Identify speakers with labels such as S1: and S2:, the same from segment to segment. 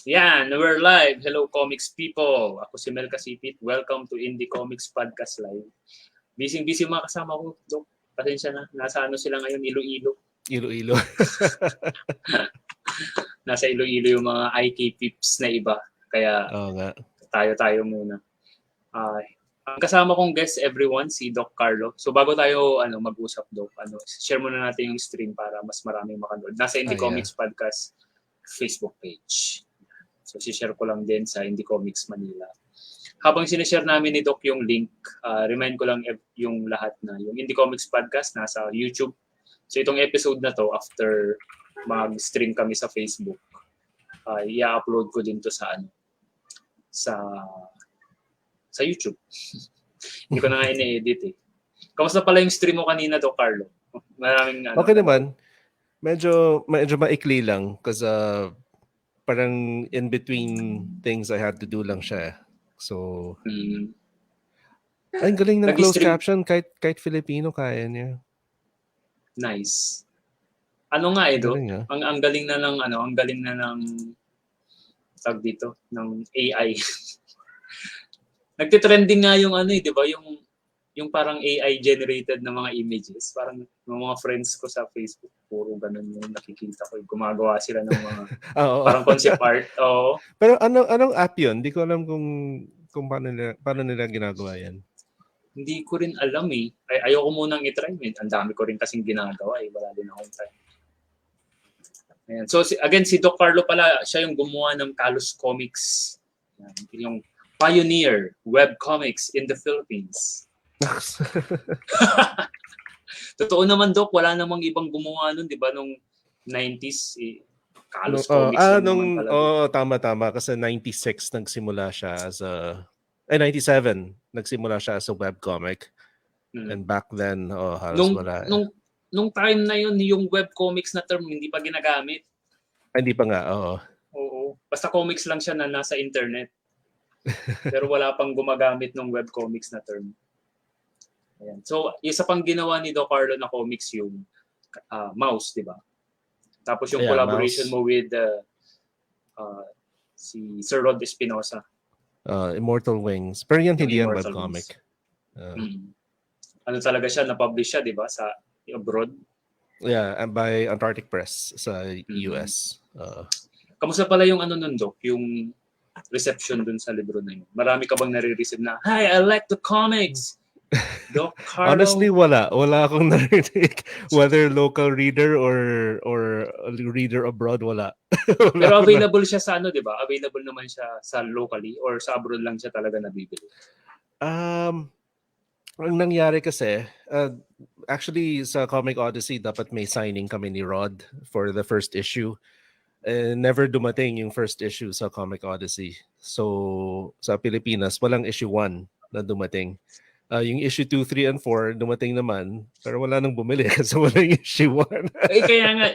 S1: Yan, we're live. Hello, Komiks People. Ako si Mel Kasipit. Welcome to Indie Comics Podcast Live. Busy-busy mga kasama ko, Dok. Pasensya na. Nasa ano sila ngayon, Iloilo.
S2: Iloilo.
S1: Nasa Iloilo yung mga IKPs na iba. Kaya tayo muna. Ang kasama kong guest everyone, si Doc Carlo. So bago tayo mag-usap, Doc, share muna natin yung stream para mas maraming makanood. Nasa Indie Comics Podcast Facebook page. So, share ko lang din sa Indie Comics Manila. Habang sinishare namin ni Doc yung link, remind ko lang yung lahat na yung Indie Comics Podcast nasa YouTube. So, itong episode na to, after mag-stream kami sa Facebook, i-upload ko din to sa YouTube. Hindi ko na nga ine-edit eh. Kamusta pala yung stream mo kanina, Doc Carlo? Maraming
S2: okay naman. Medyo maikli lang kasi parang in between things I had to do lang siya. So, ang galing ng closed caption kahit Filipino kaya niya.
S1: Nice. Ano nga Doc? Ang galing na ng tag dito ng AI. Nagte-trending nga yung 'di ba, yung parang AI generated na mga images. Parang yung mga friends ko sa Facebook, puro ganun yung nakikita ko. Gumagawa sila ng mga parang concept art. Oo.
S2: Pero anong app yun? Hindi ko alam kung paano nila ginagawa yan.
S1: Hindi ko rin alam eh. Ayoko munang i-try. Ang dami ko rin kasing ginagawa eh. Wala din akong time. Ayan. So again, si Doc Carlo pala, siya yung gumawa ng Callous Comics. Yung pioneer webcomics in the Philippines. Totoo naman, Doc, wala namang ibang gumawa nun, di ba, nung 90s, Callous Comics naman talaga.
S2: Tama. Kasi 96 nagsimula siya as a... 97 nagsimula siya as a webcomic. And back then, halos wala.
S1: Nung time na yun, yung webcomics na term, hindi pa ginagamit.
S2: Hindi pa nga,
S1: Oo. Basta comics lang siya na nasa internet. Pero wala pang gumagamit ng webcomics na term. Ayan. So, isa pang ginawa ni Doc Carlo na comics yung Mouse, di ba? Tapos yung collaboration mo with si Sir Rod Espinosa.
S2: Immortal Wings. Pero yan hindi yan webcomic.
S1: Ano talaga siya, na-publish siya, di ba? Sa abroad.
S2: Yeah, and by Antarctic Press sa US.
S1: Kamusta pala yung nun, Doc? Yung reception dun sa libro na yun? Marami ka bang nare-receive na, "Hi, I like the comics!" Doc Carlo?
S2: Honestly, wala akong narinig. Whether local reader or reader abroad, wala.
S1: Pero available siya sa di ba? Available naman siya sa locally or sa abroad lang siya talaga nabibili?
S2: Ang nangyari kasi, actually sa Comic Odyssey, dapat may signing kami ni Rod for the first issue. Never dumating yung first issue sa Comic Odyssey. So, sa Pilipinas, walang issue 1 na dumating. Yung issue 2, 3, and 4 dumating naman, pero wala nang bumili kasi wala yung issue 1.
S1: Kaya nga,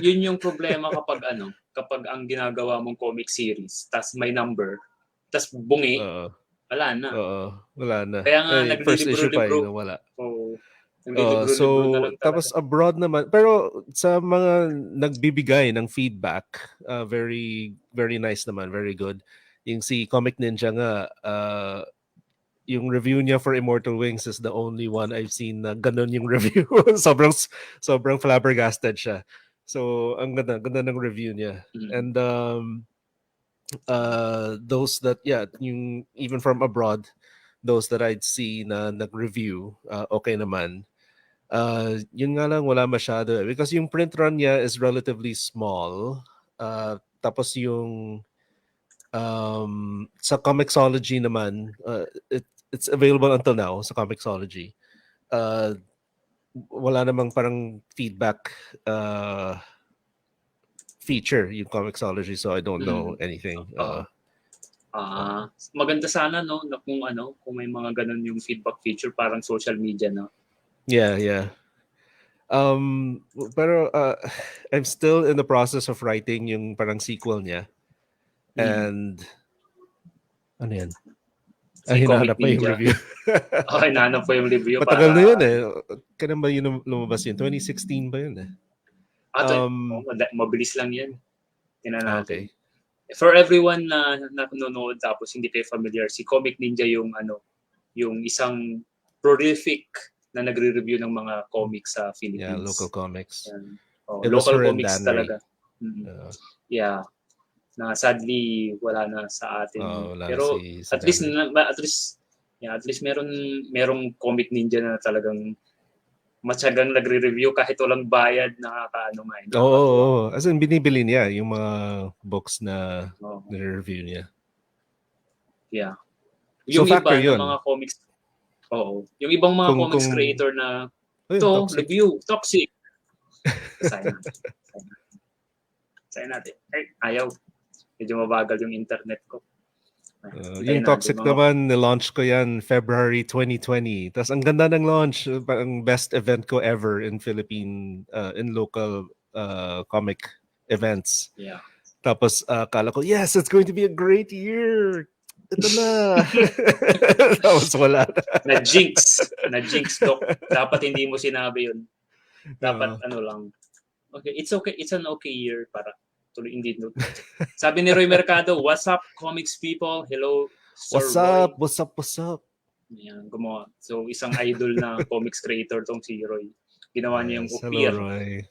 S1: yun yung problema kapag ang ginagawa mong comic series, tas may number, tas bungi, wala na.
S2: Wala na.
S1: Kaya nga,
S2: first issue pa yun, wala.
S1: So,
S2: tapos abroad naman, pero sa mga nagbibigay ng feedback, very, very nice naman, very good. Yung si Comic Ninja nga, yung review niya for Immortal Wings is the only one I've seen na ganun yung review. sobrang flabbergasted siya. So, ang ganda ng review niya. And those that, yung even from abroad, those that I'd see na nag-review, okay naman. Yun nga lang, wala masyado. Because yung print run niya is relatively small. Tapos yung sa Comixology naman, it's available until now sa Comixology. Wala namang parang feedback feature yung Comixology, so I don't know anything.
S1: Maganda sana na kung may mga ganun yung feedback feature, parang social media na.
S2: Yeah. Pero I'm still in the process of writing yung parang sequel niya. And ano yan? Hinahanap pa yung review.
S1: Hinahanap pa yung review.
S2: Matagal na yun eh. Kailan ba yun lumabas yun? 2016 ba yun eh?
S1: Mabilis lang yan. Tinan natin.
S2: Okay.
S1: For everyone na nanonood tapos hindi kayo familiar, si Comic Ninja yung yung isang prolific na nagre-review ng mga comics sa Philippines.
S2: Yeah, local comics.
S1: Local comics talaga. Yeah. Na sadly wala na sa atin. Pero at least merong Comic Ninja na talagang matyagang nagre-review kahit walang bayad, nakakaano nga.
S2: Oo. As in, binibili niya yung mga books na nire-review niya.
S1: Yeah. Yung
S2: so,
S1: iba
S2: yun.
S1: ng mga comics, yung ibang mga comics creator na review, toxic. Sayang natin. Ayaw. Medyo mabagal yung internet ko.
S2: Yung Toxic naman, nilaunch ko yan February 2020. Tapos ang ganda ng launch, ang best event ko ever in in local comic events.
S1: Yeah.
S2: Tapos kala ko, yes, it's going to be a great year. Ito na. Tapos wala na.
S1: Na-jinx, Doc. Dapat hindi mo sinabi yun. Dapat lang. Okay, it's an okay year para tuloy hindi. Sabi ni Roy Mercado, what's up, Komiks People? Hello, Sir Roy.
S2: What's up?
S1: Yan, gumawa. So, isang idol na comics creator tong si Roy. Ginawa niya yung Upir.
S2: Hello, Roy.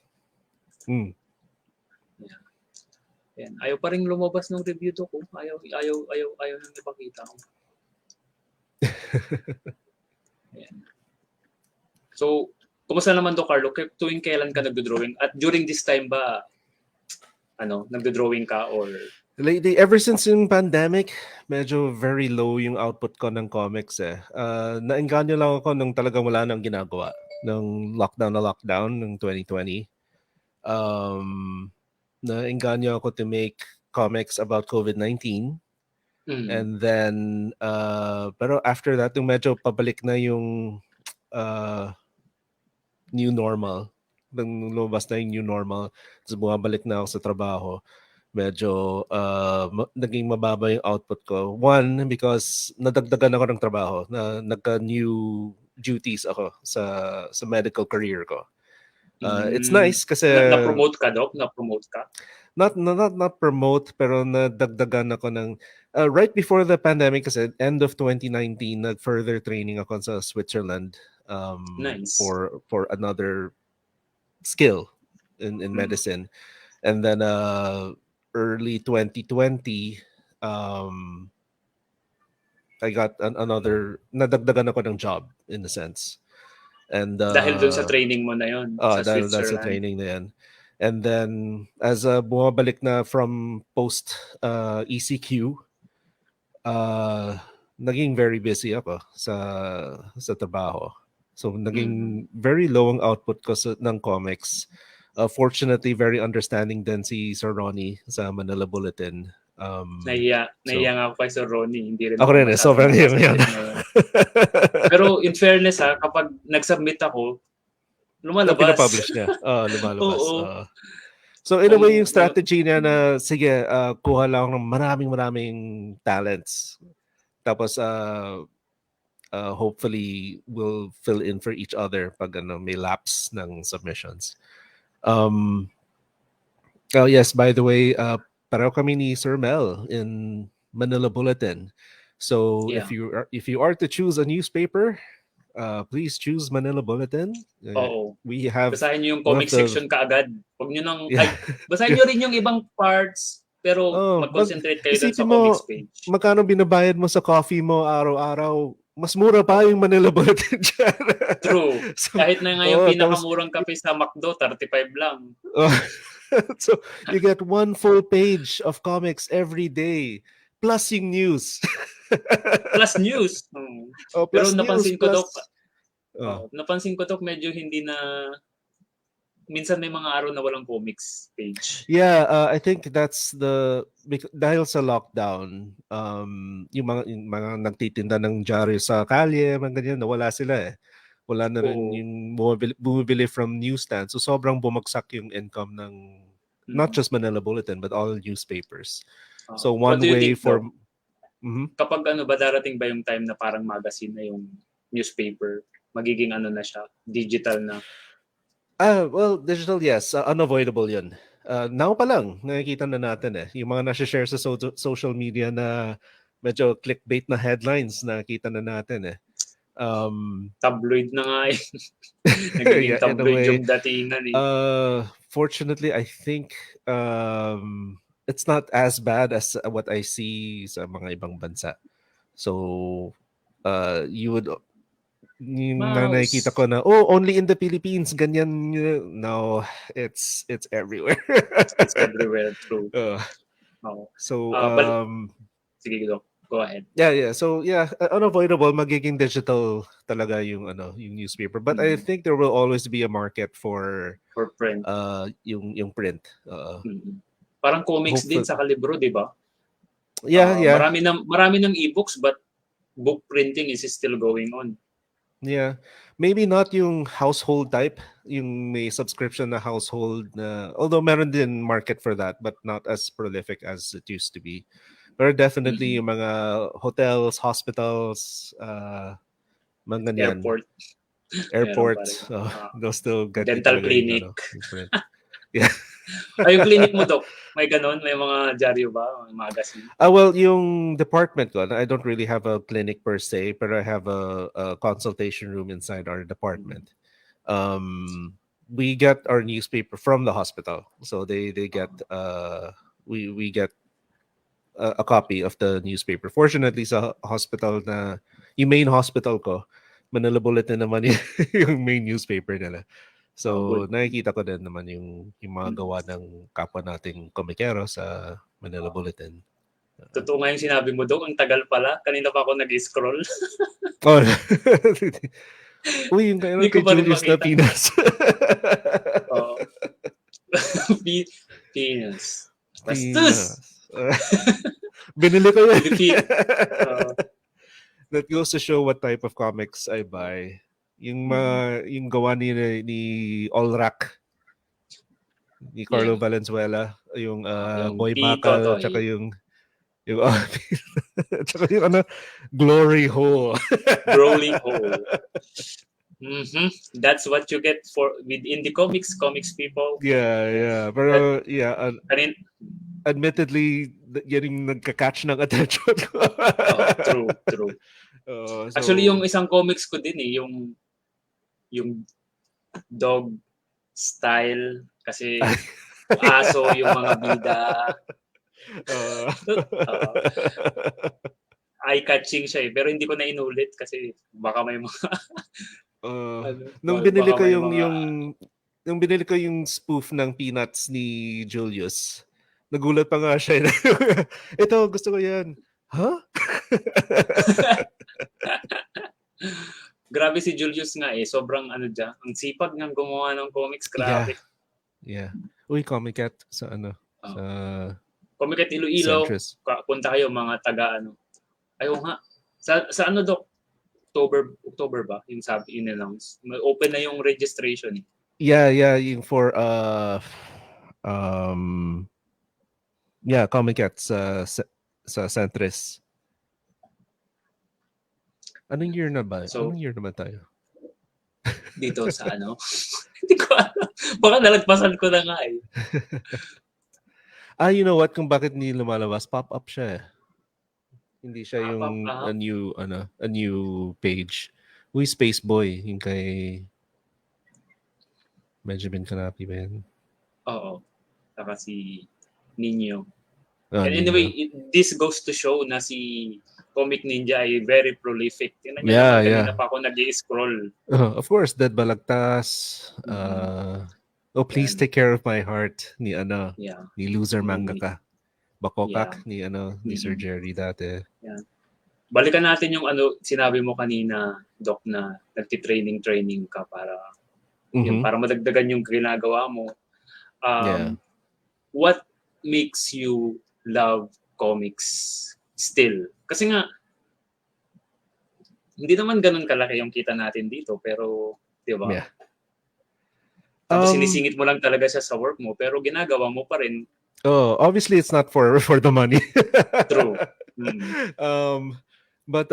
S1: Yan. Ayaw pa rin lumabas ng review to ko. Ayaw nang ipakita ko. Yan. So, kumusta naman, Doc Carlo? Tuwing kailan ka nagdo-drawing? At during this time ba, nagdo-drawing ka or...
S2: Lately, ever since yung pandemic, medyo very low yung output ko ng comics eh. Naengganyo lang ako nung talagang wala nang ginagawa. Nung lockdown ng 2020. Naengganyo ako to make comics about COVID-19. And then, pero after that, yung medyo pabalik na yung new normal. Nung lumabas na yung new normal, tapos bumabalik na ako sa trabaho, medyo naging mababa yung output ko. One, because nadagdagan ako ng trabaho, na nagka-new duties ako sa medical career ko. It's nice kasi...
S1: Na-promote ka, Doc? Na-promote ka?
S2: Not promote, pero nadagdagan ako ng... right before the pandemic kasi, end of 2019, nag-further training ako sa Switzerland
S1: nice.
S2: for another skill in medicine. And then early 2020, I got another, nadagdagan ako ng job in a sense. And
S1: dahil dun sa training mo na yun sa Switzerland.
S2: Dahil sa training na yan. And then as bumabalik na from post ECQ, naging very busy ako sa trabaho. So naging very low ang output ko ng comics. Fortunately, very understanding din si Sir Ronnie sa Manila Bulletin.
S1: Nahiya nga ako kay Sir Ronnie. Hindi rin
S2: ako rin eh. Sobrang yun.
S1: Pero in fairness kapag nag-submit ako, lumalabas.
S2: Pinapublish niya. Lumalabas. So in a way, yung strategy niya na, sige, kuha lang ng maraming talents. Tapos hopefully we'll fill in for each other pag may lapse ng submissions. Yes, by the way, pareho kami ni Sir Mel in Manila Bulletin. So if you are to choose a newspaper, please choose Manila Bulletin. We have
S1: basahin niyo yung comic section kaagad. Huwag niyo nang basahin niyo rin yung ibang parts, pero mag-concentrate kayo dun sa comics page.
S2: Magkano binabayad mo sa coffee mo araw-araw? Mas mura pa yung Manila Bulletin dyan.
S1: True. So, kahit na ngayon pinakamurang kape sa McDo, 35 lang.
S2: So you get one full page of comics every day, plus yung news.
S1: Plus news. Pero napansin ko, Doc, medyo hindi na... Minsan may mga araw na walang comics page.
S2: Yeah, I think that's dahil sa lockdown, yung mga nagtitinda ng dyaryo sa kalye, mga ganyan, nawala sila eh. Wala na rin yung bumibili from newsstand. So sobrang bumagsak yung income ng not just Manila Bulletin but all newspapers. So one way for...
S1: Kapag ba darating ba yung time na parang magazine na yung newspaper, magiging na siya, digital na?
S2: Well, digital, yes. Unavoidable yun. now pa lang, nakikita na natin yung mga nasi-share sa social media na medyo clickbait na headlines, nakikita na natin
S1: tabloid na nga eh. Nagiging tabloid yung datingan eh.
S2: Fortunately, I think it's not as bad as what I see sa mga ibang bansa. So, you would nakikita ko na only in the Philippines ganyan. No, it's everywhere.
S1: It's everywhere, true.
S2: So
S1: sige, go ahead.
S2: Yeah. So unavoidable magiging digital talaga yung newspaper. But I think there will always be a market for
S1: print.
S2: Yung print.
S1: Parang comics din sa libro, di ba?
S2: Yeah.
S1: Marami ng e-books but book printing is still going on.
S2: Yeah. Maybe not yung household type, yung may subscription na household na, although meron din market for that, but not as prolific as it used to be. But definitely yung mga hotels, hospitals, mga ganyan. Airports. Those still get
S1: dental clinic.
S2: Yeah.
S1: Yung clinic mo, Doc? May ganon? May mga dyaryo ba? Magazine?
S2: Well, yung department ko, I don't really have a clinic per se, but I have a consultation room inside our department. We get our newspaper from the hospital. So they get, we get a copy of the newspaper. Fortunately, sa hospital na, yung main hospital ko, Manila Bulletin naman yung main newspaper nila. So, nakikita ko din naman yung mga gawa ng kapwa nating komikero sa Manila Bulletin.
S1: Totoo nga yung sinabi mo, Dok. Ang tagal pala. Kanina pa ako nag-scroll.
S2: Uy, yung kay Julius na Pinas.
S1: Pinas.
S2: Bastos! Binili ko yan. That goes to show what type of comics I buy. Yung gawa ni Olrak, ni Carlo Valenzuela, yung Boy Bakal, tsaka yung tsaka yung Glory Hole.
S1: Glory Hole. That's what you get with indie comics, Komiks People.
S2: Yeah. Pero admittedly, yan yung nagka-catch ng attention ko.
S1: True. Actually, yung isang comics ko din yung dog style kasi aso yung mga bida. Eye-catching siya pero hindi ko na inulit kasi baka may mga
S2: nung binili ko yung spoof ng Peanuts ni Julius, nagulat pa nga siya. Ito, gusto ko yan. Huh?
S1: Grabe si Julius nga sobrang dyan. Ang sipag niyang gumawa ng comics, grabe.
S2: Yeah. Uy, Komiket sa sa
S1: Komiket Iloilo. Punta kayo mga taga Ayaw nga. Sa Doc? October ba? Yung sabi, in-announce. Open na yung registration.
S2: Yeah, yung for Komiket sa Centris. Anong year na ba? Anong year naman tayo?
S1: Dito sa Hindi ko alam. Baka nalagpasan ko na nga
S2: you know what? Kung bakit hindi lumalabas, pop-up siya Hindi siya yung a new page. Uy, Space Boy, yung kay Benjamin Canapi ba yan?
S1: Oo. Saka si Nino. And anyway, this goes to show na si Comic Ninja ay very prolific. Kanina pa ako nag-i-scroll.
S2: Of course, Dead Balagtas. Please Take Care of My Heart ni ni Loser Mangaka. Bakokak ni Sir Jerry dati.
S1: Yeah. Balikan natin yung sinabi mo kanina, Doc, na nagti-training ka para para madagdagan yung ginagawa mo. What makes you love comics still? Kasi nga hindi naman ganun kalaki yung kita natin dito, pero 'di ba?
S2: Yeah.
S1: Tapos sinisingit mo lang talaga siya sa work mo, pero ginagawa mo pa rin.
S2: Obviously it's not for the money.
S1: True.
S2: But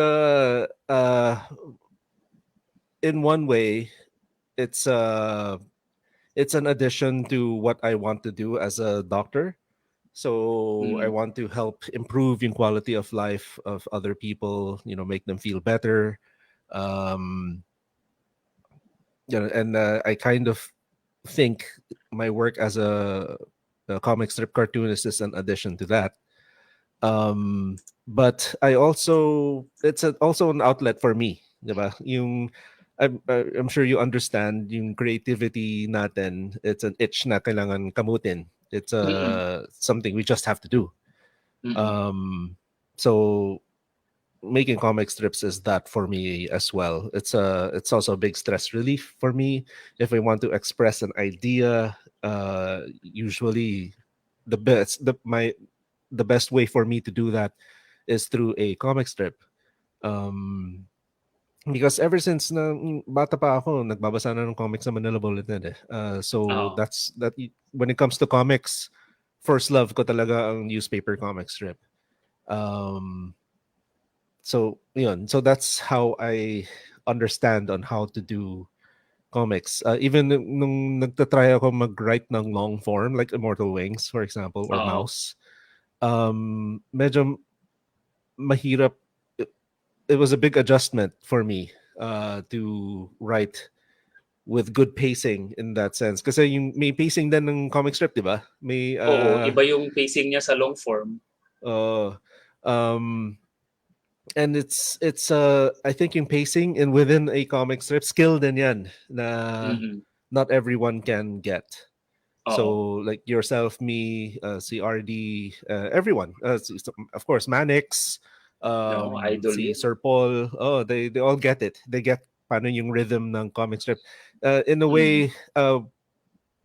S2: in one way, it's it's an addition to what I want to do as a doctor. So I want to help improve the quality of life of other people, make them feel better. Um, and I kind of think my work as a comic strip cartoonist is an addition to that. But it's also an outlet for me, diba? I'm sure you understand yung creativity natin. It's an itch na kailangan kamutin. It's something we just have to do. So making comic strips is that for me as well. It's also a big stress relief for me if I want to express an idea. Usually, the best way for me to do that is through a comic strip. Because ever since na bata pa ako, nagbabasa na ng comics sa Manila Bulletin eh. So when it comes to comics, first love ko talaga ang newspaper comic strip. So that's how I understand on how to do comics. Even nung nagtatry ako mag-write ng long form like Immortal Wings, for example, or Mouse, medyo mahirap. It was a big adjustment for me to write with good pacing in that sense. Kasi may pacing din ng comic strip, di ba?
S1: Oo, iba yung pacing niya sa long form.
S2: And it's I think yung pacing and within a comic strip, skill din yan na not everyone can get. So like yourself, me, CRD, everyone, of course, Manix, si Sir Paul, they all get it. They get paano yung rhythm ng comic strip. In a way,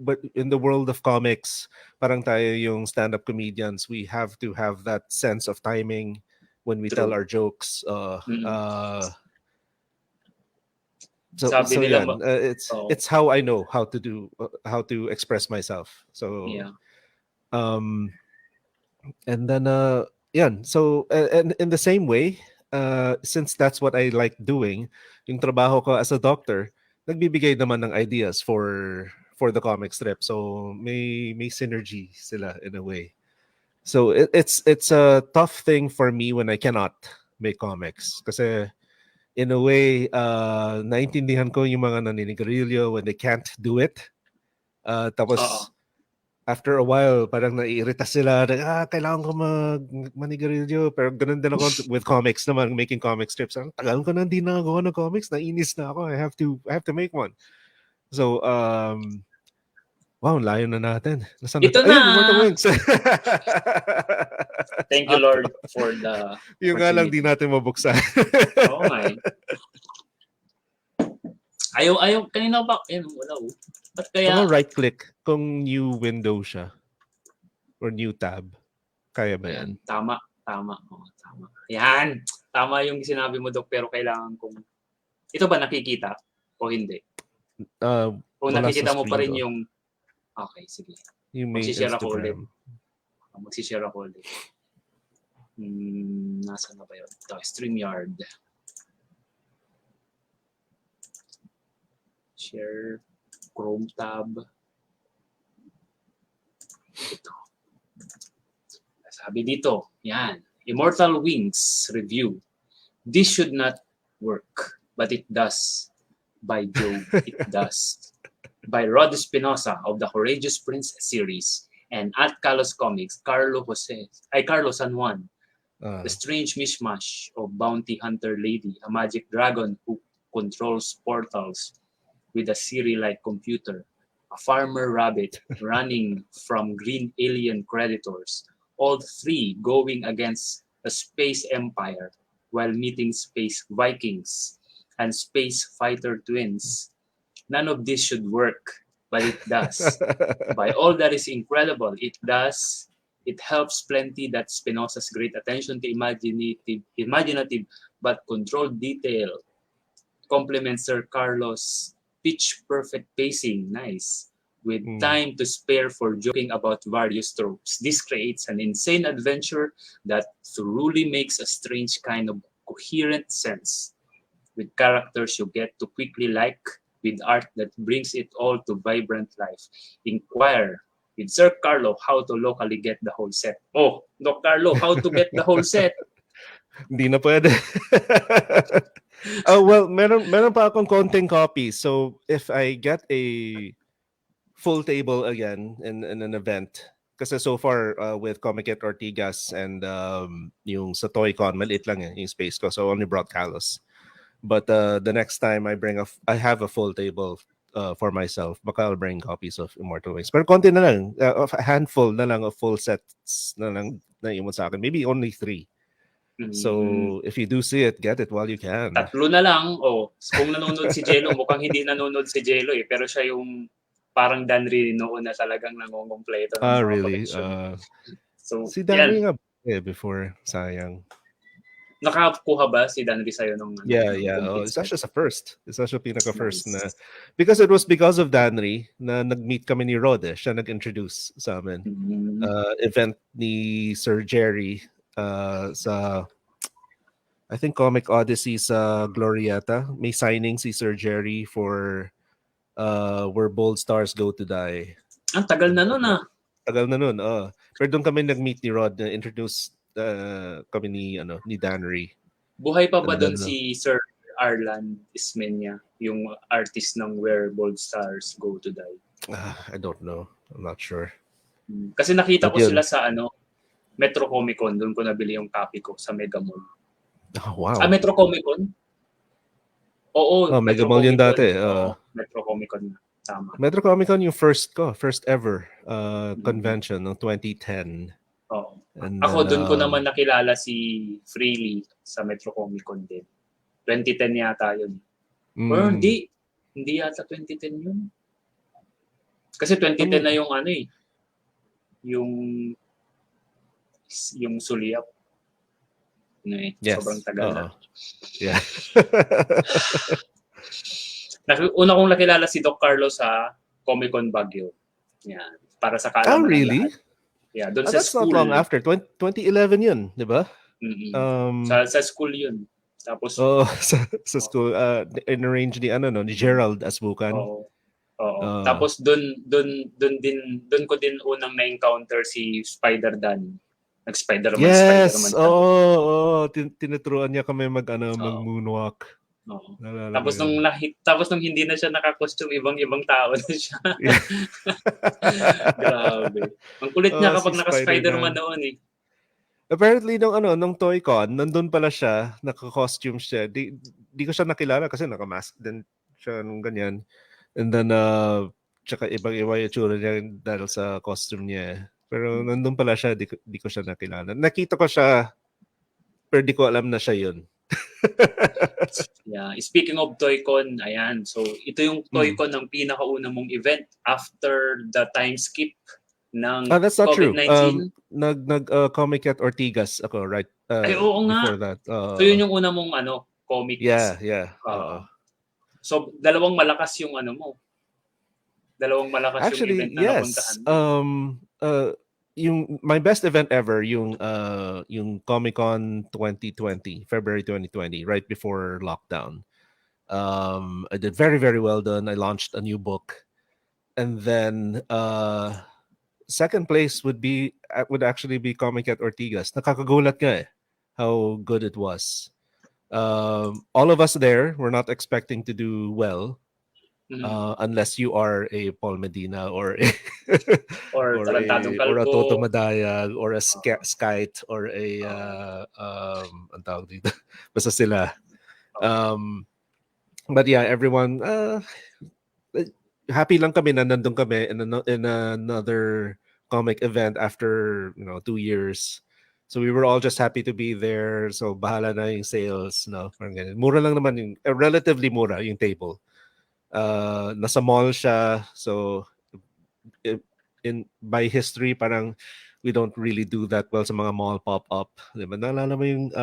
S2: but in the world of comics, parang tayo yung stand-up comedians, we have to have that sense of timing when we tell our jokes. It's how I know how to express myself. So and then so and in the same way, since that's what I like doing, yung trabaho ko as a doctor, nagbibigay naman ng ideas for the comic strip. So may synergy sila in a way. So it's a tough thing for me when I cannot make comics kasi in a way naintindihan ko yung mga naninigarilyo when they can't do it. Tapos after a while parang naiirita sila na, kailangan ko manigarilyo, pero ganun din ako with comics naman, making comic strips. Ang tagal ko na hindi nakagawa ng comics, nainis na ako. I have to make one. So wow, layo na natin.
S1: Ito na!
S2: Immortal Wings.
S1: Thank you, Lord, for the
S2: yung nga lang di natin mabuksan.
S1: Oo nga eh. Ayaw, kanina pa, wala oh. Ba't kaya?
S2: Right-click kung new window siya or new tab. Kaya ba yan?
S1: Tama. Tama. Yan. Tama yung sinabi mo, Doc, pero kailangan kong... Ito ba nakikita o hindi? Kung nakikita mo pa rin yung... Okay, sige. Magsishare ako ulit. Magsishare ako ulit. Nasaan na ba yun? Ito, StreamYard. Share. Chrome tab. Ito. Sabi dito, yan. Immortal Wings review. This should not work, but it does. By Joe, it does. By Rod Espinosa of the Courageous Prince series and at Callous Comics, Carlo San Juan, the strange mishmash of bounty hunter lady, a magic dragon who controls portals with a Siri-like computer, a farmer rabbit running from green alien predators, all three going against a space empire while meeting space Vikings and space fighter twins. None of this should work, but it does. By all that is incredible, it does. It helps plenty that Spinoza's great attention to imaginative but controlled detail complements Sir Carlos' pitch-perfect pacing, nice, with time to spare for joking about various tropes. This creates an insane adventure that truly makes a strange kind of coherent sense, with characters you get to quickly like, with art that brings it all to vibrant life. Inquire with Sir Carlo how to locally get the whole set. Oh, Doc Carlo, how to get the whole set?
S2: Hindi na pwede. Well, meron pa akong konting copy. So if I get a full table again in an event, kasi so far with Komiket Ortigas and yung sa ToyCon, maliit lang yung space ko. So only brought Callous. But the next time I have a full table for myself, baka I'll bring copies of Immortal Wings. Pero konti na lang, a handful na lang of full sets na lang na imon sa akin. Maybe only 3. So if you do see it, get it while you can.
S1: 3 na lang. Oh, kung nanonood si Jello, mukhang hindi nanonood si Jello eh. Pero siya yung parang Danry noon na talagang nangongompleto ng mga
S2: really?
S1: collection. So,
S2: si Danry nga before, sayang.
S1: Nakakuha ba si Danry sa'yo nung
S2: Yeah. It's actually a first. It's actually pinaka-first na. Because it was because of Danry na nag-meet kami ni Rod eh. Siya nag-introduce sa amin. Event ni Sir Jerry sa I think Comic Odyssey sa Glorieta. May signing si Sir Jerry for Where Bold Stars Go to Die.
S1: Ang tagal na nun ah.
S2: Tagal na nun, Pero doon kami nag-meet ni Rod na introduce kami ni Danry.
S1: Buhay pa ba doon si Sir Arlan Ismenia, yung artist ng Where Bold Stars Go to Die?
S2: I don't know. I'm not sure.
S1: Kasi nakita ko sila sa Metro Comic Con. Doon ko nabili yung copy ko sa Mega Mall.
S2: Oh, wow.
S1: Metro Comic Con? Oo.
S2: Mega Mall yun dati.
S1: Metro Comic Con. Tama.
S2: Metro Comic Con yung first ever convention ng 2010.
S1: Oo. Ako doon ko naman nakilala si Freely sa Metro Comic Con din. 2010 yata yun. Or hindi yata 2010 yun. Kasi 2010 na yung yung Suliap.
S2: Yes.
S1: Sobrang tagal na.
S2: Yeah.
S1: Una kong nakilala si Doc Carlo sa Comic Con Baguio. Yan. Para sa kaalaman ng
S2: really?
S1: lahat. Yeah, doon sa
S2: that's
S1: school.
S2: Not long after. 2011 yun, di ba?
S1: Sa school yun. Tapos
S2: sa school in-arrange ni Gerald Asbukan.
S1: Tapos doon ko din unang na-encounter si Spider-Dan. Nag-Spider-Man.
S2: Yes. Tinuturuan niya kami mag-moonwalk.
S1: Tapos nung hindi na siya naka-costume, ibang tao na siya. Grabe. Ang kulit niya kapag naka-Spider-Man noon eh.
S2: Apparently nung ToyCon, nandun pala siya, naka-costume siya. Di ko siya nakilala kasi naka-mask din siya nung ganyan. And then tsaka ibang-iba yung tsura niya dahil sa costume niya. Pero nandun pala siya, di ko siya nakilala. Nakita ko siya, pero di ko alam na siya yun.
S1: Yeah. Speaking of ToyCon, ayan. So, ito yung ToyCon ng pinakauna mong event after the time skip ng
S2: that's not
S1: COVID-19.
S2: True. Nag-Komiket Ortigas ako, right?
S1: Ay, oo nga.
S2: Before that.
S1: So, yun yung una mong comics.
S2: Yeah.
S1: So, dalawang malakas yung mo. Dalawang malakas
S2: actually,
S1: yung event na napuntahan
S2: mo. My best event ever, yung Comic-Con 2020, February 2020, right before lockdown. I did very, very well done. I launched a new book. And then second place would actually be Komiket Ortigas. Nakakagulat nga how good it was. All of us there were not expecting to do well. Unless you are a Paul Medina or a
S1: or
S2: a Toto Madayag or a Skite or a ang tawag dito. Basta sila. But yeah, everyone happy lang kami na nandun kami in another comic event after 2 years. So we were all just happy to be there. So bahala na yung sales, parang ganyan. Mura lang naman yung relatively mura yung table. Nasa mall siya, so by history parang we don't really do that well sa mga mall pop-up. Diba? Naalala mo yung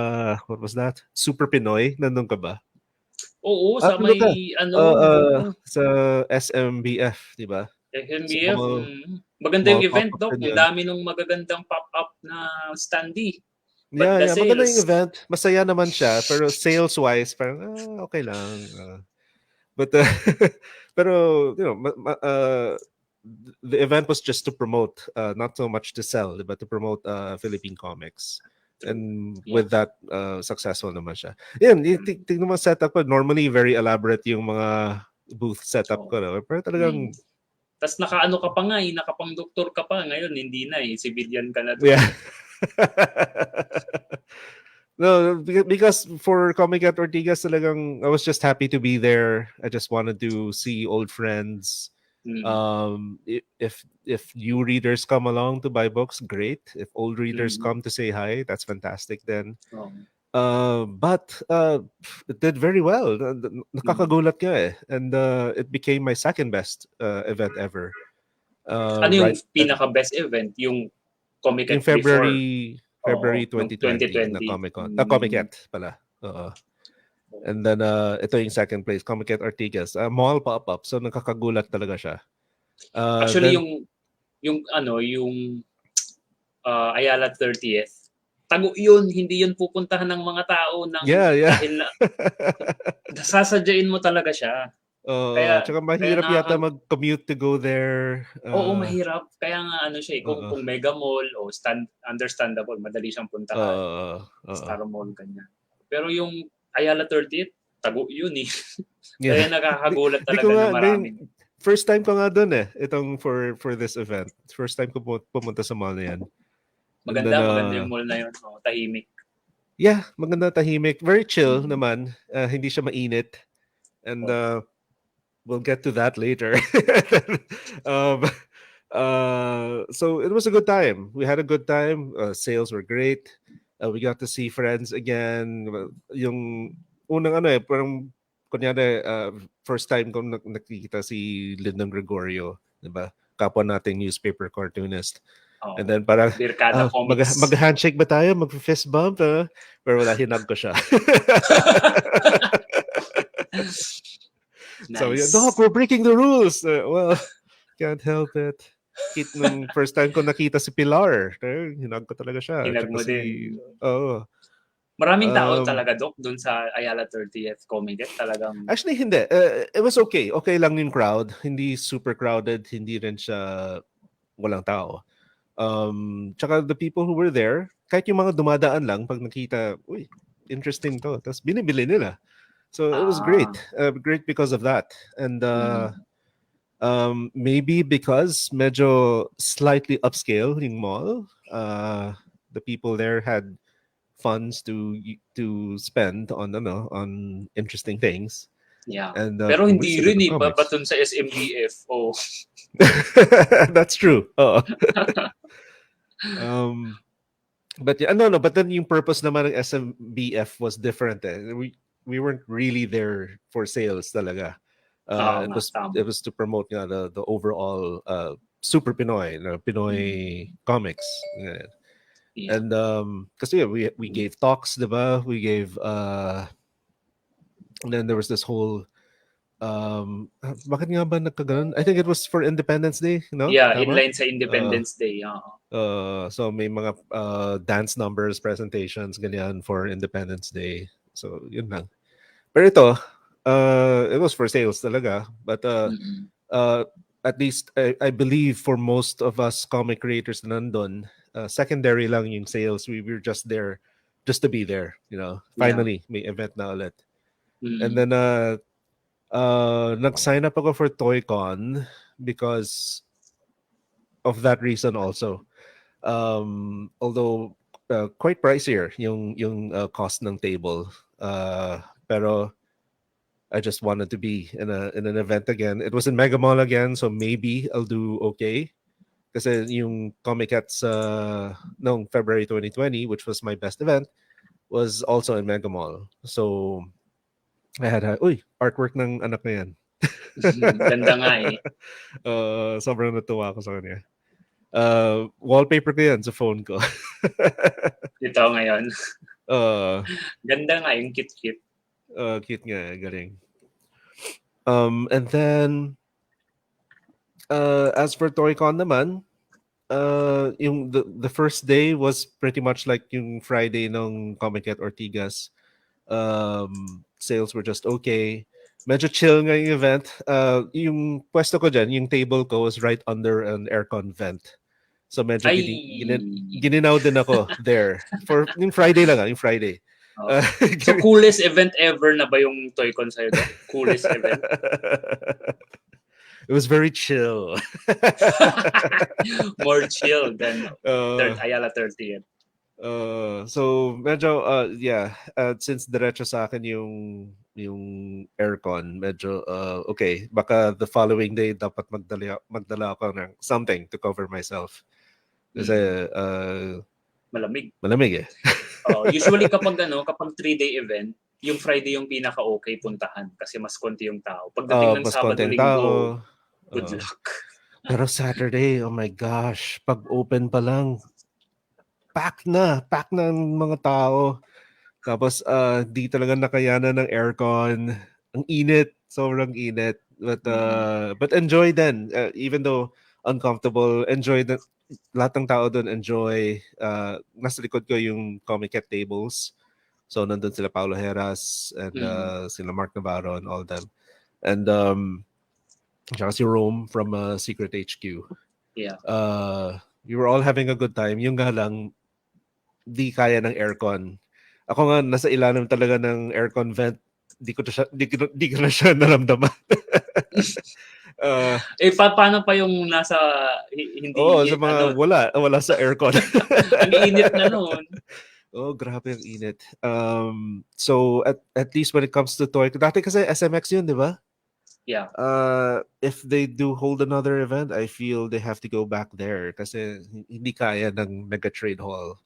S2: what was that? Super Pinoy? Nandun ka ba?
S1: Oo, sa may
S2: sa SMBF, di ba?
S1: SMBF. Maganda yung event, Doc. Ang dami nung magagandang pop-up na standee.
S2: Yeah, maganda yung event. Masaya naman siya, pero sales-wise, parang okay lang. But pero the event was just to promote, not so much to sell, but to promote Philippine comics. And with that, successful naman siya. Yan, tingnan mo setup ko. Normally, very elaborate yung mga booth setup ko. No? Pero talagang...
S1: Tapos naka-ano ka pa nga nakapang-doktor ka pa. Ngayon, hindi na civilian ka na doon.
S2: Yeah. No, because for Komiket Ortigas talagang I was just happy to be there. I just wanted to see old friends. If new readers come along to buy books, great. If old readers come to say hi, that's fantastic then. But it did very well. Nakakagulat nga eh. And it became my second best event ever.
S1: Ano yung pinaka-best event? Yung Komiket
S2: February 2020 na Comic-Con. Komiket pala. And then ito yung second place, Komiket Ortigas. Mall pop-up. So nakakagulat talaga siya.
S1: Actually yung Ayala 30th. Tago yun, hindi yun pupuntahan ng mga tao dahil na sasadyain mo talaga siya.
S2: Kaya tsaka mahirap yata mag-commute to go there.
S1: Oo, mahirap. Kaya nga siya kung Mega Mall o understandable, madali siyang puntahan. Star Mall ganyan. Pero yung Ayala 30th, tago yun eh. Kaya nakakagulat talaga na marami.
S2: First time ko nga doon eh, itong for this event. First time ko pumunta sa mall na yan.
S1: Maganda yung mall na yun. Tahimik.
S2: Yeah, maganda, tahimik. Very chill naman. Hindi siya mainit. And we'll get to that later. So it was a good time. We had a good time. Sales were great. We got to see friends again. Yung unang parang kunyari, first time ko nakikita si Lyndon Gregorio, diba? Kapwa nating newspaper cartoonist. And then parang mag-handshake ba tayo? Mag-fist bump? Pero wala, hinag ko siya.
S1: Nice.
S2: So, Doc, we're breaking the rules. Well, can't help it. Nung first time ko nakita si Pilar, hinag ko talaga siya.
S1: Hinag mo din.
S2: Maraming
S1: tao talaga, Doc, dun sa Ayala 30th Komiket. Talagang...
S2: Actually, hindi. It was okay. Okay lang yung crowd. Hindi super crowded. Hindi rin siya walang tao. Tsaka the people who were there, kahit yung mga dumadaan lang, pag nakita, uy, interesting to. Tapos binibili nila. So it was great. Great because of that. And maybe because medyo slightly upscale yung mall, the people there had funds to spend on interesting things.
S1: Yeah. And, pero hindi rin batun sa SMBF.
S2: That's true. But yeah, no, but then yung purpose naman ng SMBF was different. We weren't really there for sales talaga. It was to promote the overall super Pinoy, Pinoy comics. Yeah. And kasi we gave talks, diba? We gave and then there was this whole bakit nga ba nagkaganon? I think it was for Independence Day, no?
S1: Yeah, inline sa Independence Day.
S2: So may mga dance numbers, presentations, ganyan for Independence Day. So yun lang. Pero ito, it was for sales talaga. But at least I believe for most of us comic creators na nandun, secondary lang yung sales. We were just there just to be there, Finally, may event na ulit. And then nag-sign up ako for ToyCon because of that reason also. Although quite pricier yung cost ng table. Pero I just wanted to be in an event again. It was in Mega Mall again, so maybe I'll do okay. Kasi yung Comikets noong February 2020, which was my best event, was also in Mega Mall. So I had artwork ng anak na yan.
S1: Ganda nga eh.
S2: Sobrang natuwa ako sa kanya. Wallpaper ko yan sa phone ko.
S1: Ito ngayon. Ganda nga yung cute.
S2: Cute nga, galing. And then as for ToyCon naman, yung the first day was pretty much like yung Friday ng Komiket Ortigas. Sales were just okay. medyo chill nga yung event. Yung pwesto ko dyan, yung table ko was right under an aircon vent. So medyo gininaw din ako there. For yung Friday lang, yung Friday.
S1: So coolest event ever na ba yung ToyCon sa'yo doon? Coolest event?
S2: It was very chill.
S1: More chill than Ayala 30th.
S2: So medyo yeah, since diretso sa akin yung aircon, medyo okay, baka the following day dapat magdala ako ng something to cover myself. Kasi malamig eh.
S1: Usually kapag 3-day event, yung Friday yung pinaka-okay puntahan kasi mas konti yung tao. Pagdating ng Sabado, Linggo, good luck.
S2: Pero Saturday, oh my gosh, pag open pa lang, pack na ng mga tao. Tapos di talaga nakayanan ng aircon. Ang init, sobrang init. But enjoy then, even though uncomfortable, enjoy the lahat ng tao doon enjoy. Nasa likod ko yung Komiket tables. So nandun sila Paulo Heras and sila Mark Navarro and all them. And tsaka si Rome from Secret HQ.
S1: Yeah.
S2: We were all having a good time. Yung nga lang, di kaya ng aircon. Ako nga, nasa ilalim talaga ng aircon vent. Di ko na siya naramdaman.
S1: Paano pa yung nasa hindi
S2: sa mga wala sa aircon.
S1: Ang init na noon.
S2: Oh, grabe ang init. So at least when it comes to ToyCon, dati kasi SMX yun, di ba?
S1: Yeah.
S2: If they do hold another event, I feel they have to go back there kasi hindi kaya ng Mega Trade Hall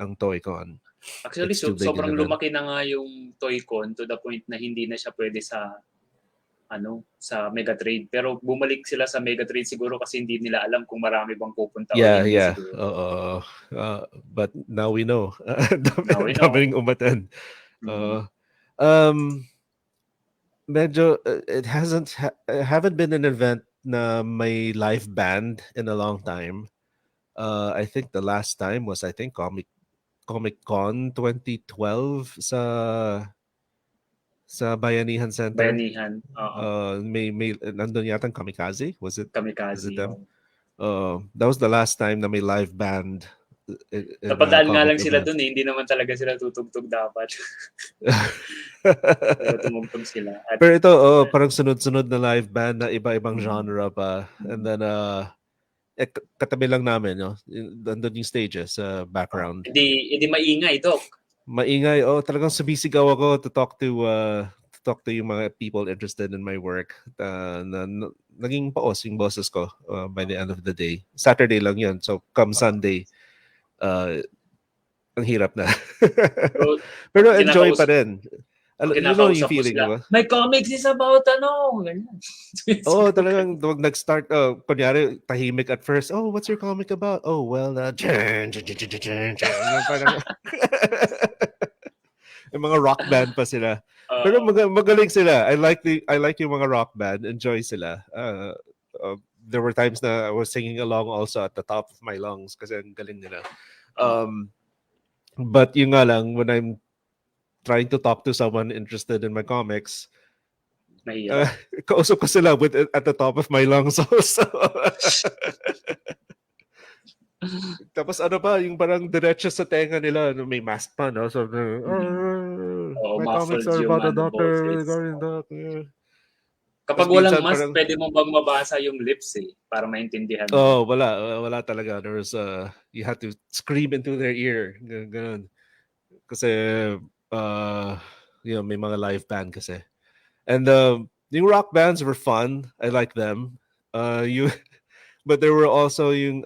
S2: ang ToyCon.
S1: Actually, sobrang lumaki na nga yung ToyCon to the point na hindi na siya pwede sa Megatrade. Pero bumalik sila sa Megatrade siguro kasi hindi nila alam kung marami bang pupunta.
S2: Yeah. But now we know. Daming umatan. Medyo it haven't been an event na may live band in a long time. I think the last time was Comic-Con 2012 sa Bayanihan Center.
S1: Bayanihan.
S2: May nandun yata Kamikaze, was it?
S1: Kamikaze.
S2: Was it them? That was the last time na may live band.
S1: Napadaan nga lang sila dun eh. Hindi naman talaga sila tutugtog dapat. Pero tumugtog sila.
S2: Pero ito, parang sunod-sunod na live band na iba-ibang genre pa. And then, katabi lang namin, no? Nandun yung stages sa background.
S1: Hindi maingay, Doc.
S2: Maingay. Talagang sumisigaw ako to talk to yung mga people interested in my work. Naging paos yung bosses ko by the end of the day. Saturday lang yun. So, come Sunday, ang hirap na. Pero enjoy pa rin. You know yung feeling, diba?
S1: My comics is about
S2: talagang nag-start, kunyari, tahimik at first. Oh, what's your comic about? Oh, well, yung mga rock band pa sila. Pero magaling sila. I like yung mga rock band. Enjoy sila. There were times na I was singing along also at the top of my lungs kasi ang galing nila. But yung nga lang, when I'm trying to talk to someone interested in my comics, kausap ko sila at the top of my lungs also. Tapos pa, yung parang diretso sa tenga nila, may mask pa, no? So, my comics are about a doctor regarding that.
S1: Kapag walang mask, pwede mo bang mabasa yung lips para maintindihan mo?
S2: Wala talaga. There was, you had to scream into their ear. Ganun. Kasi, may mga live band kasi. And yung rock bands were fun. I like them. But there were also yung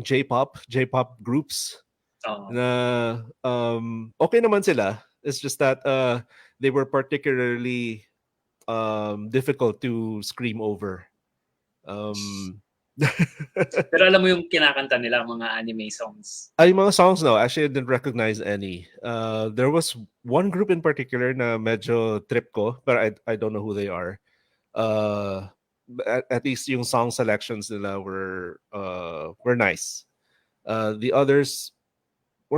S2: J-pop groups na okay naman sila. It's just that they were particularly difficult to scream over.
S1: Pero alam mo yung kinakanta nila, mga anime songs?
S2: Ay, mga songs, no. Actually, I didn't recognize any. There was one group in particular na medyo trip ko, but I don't know who they are. At least yung song selections nila were nice. The others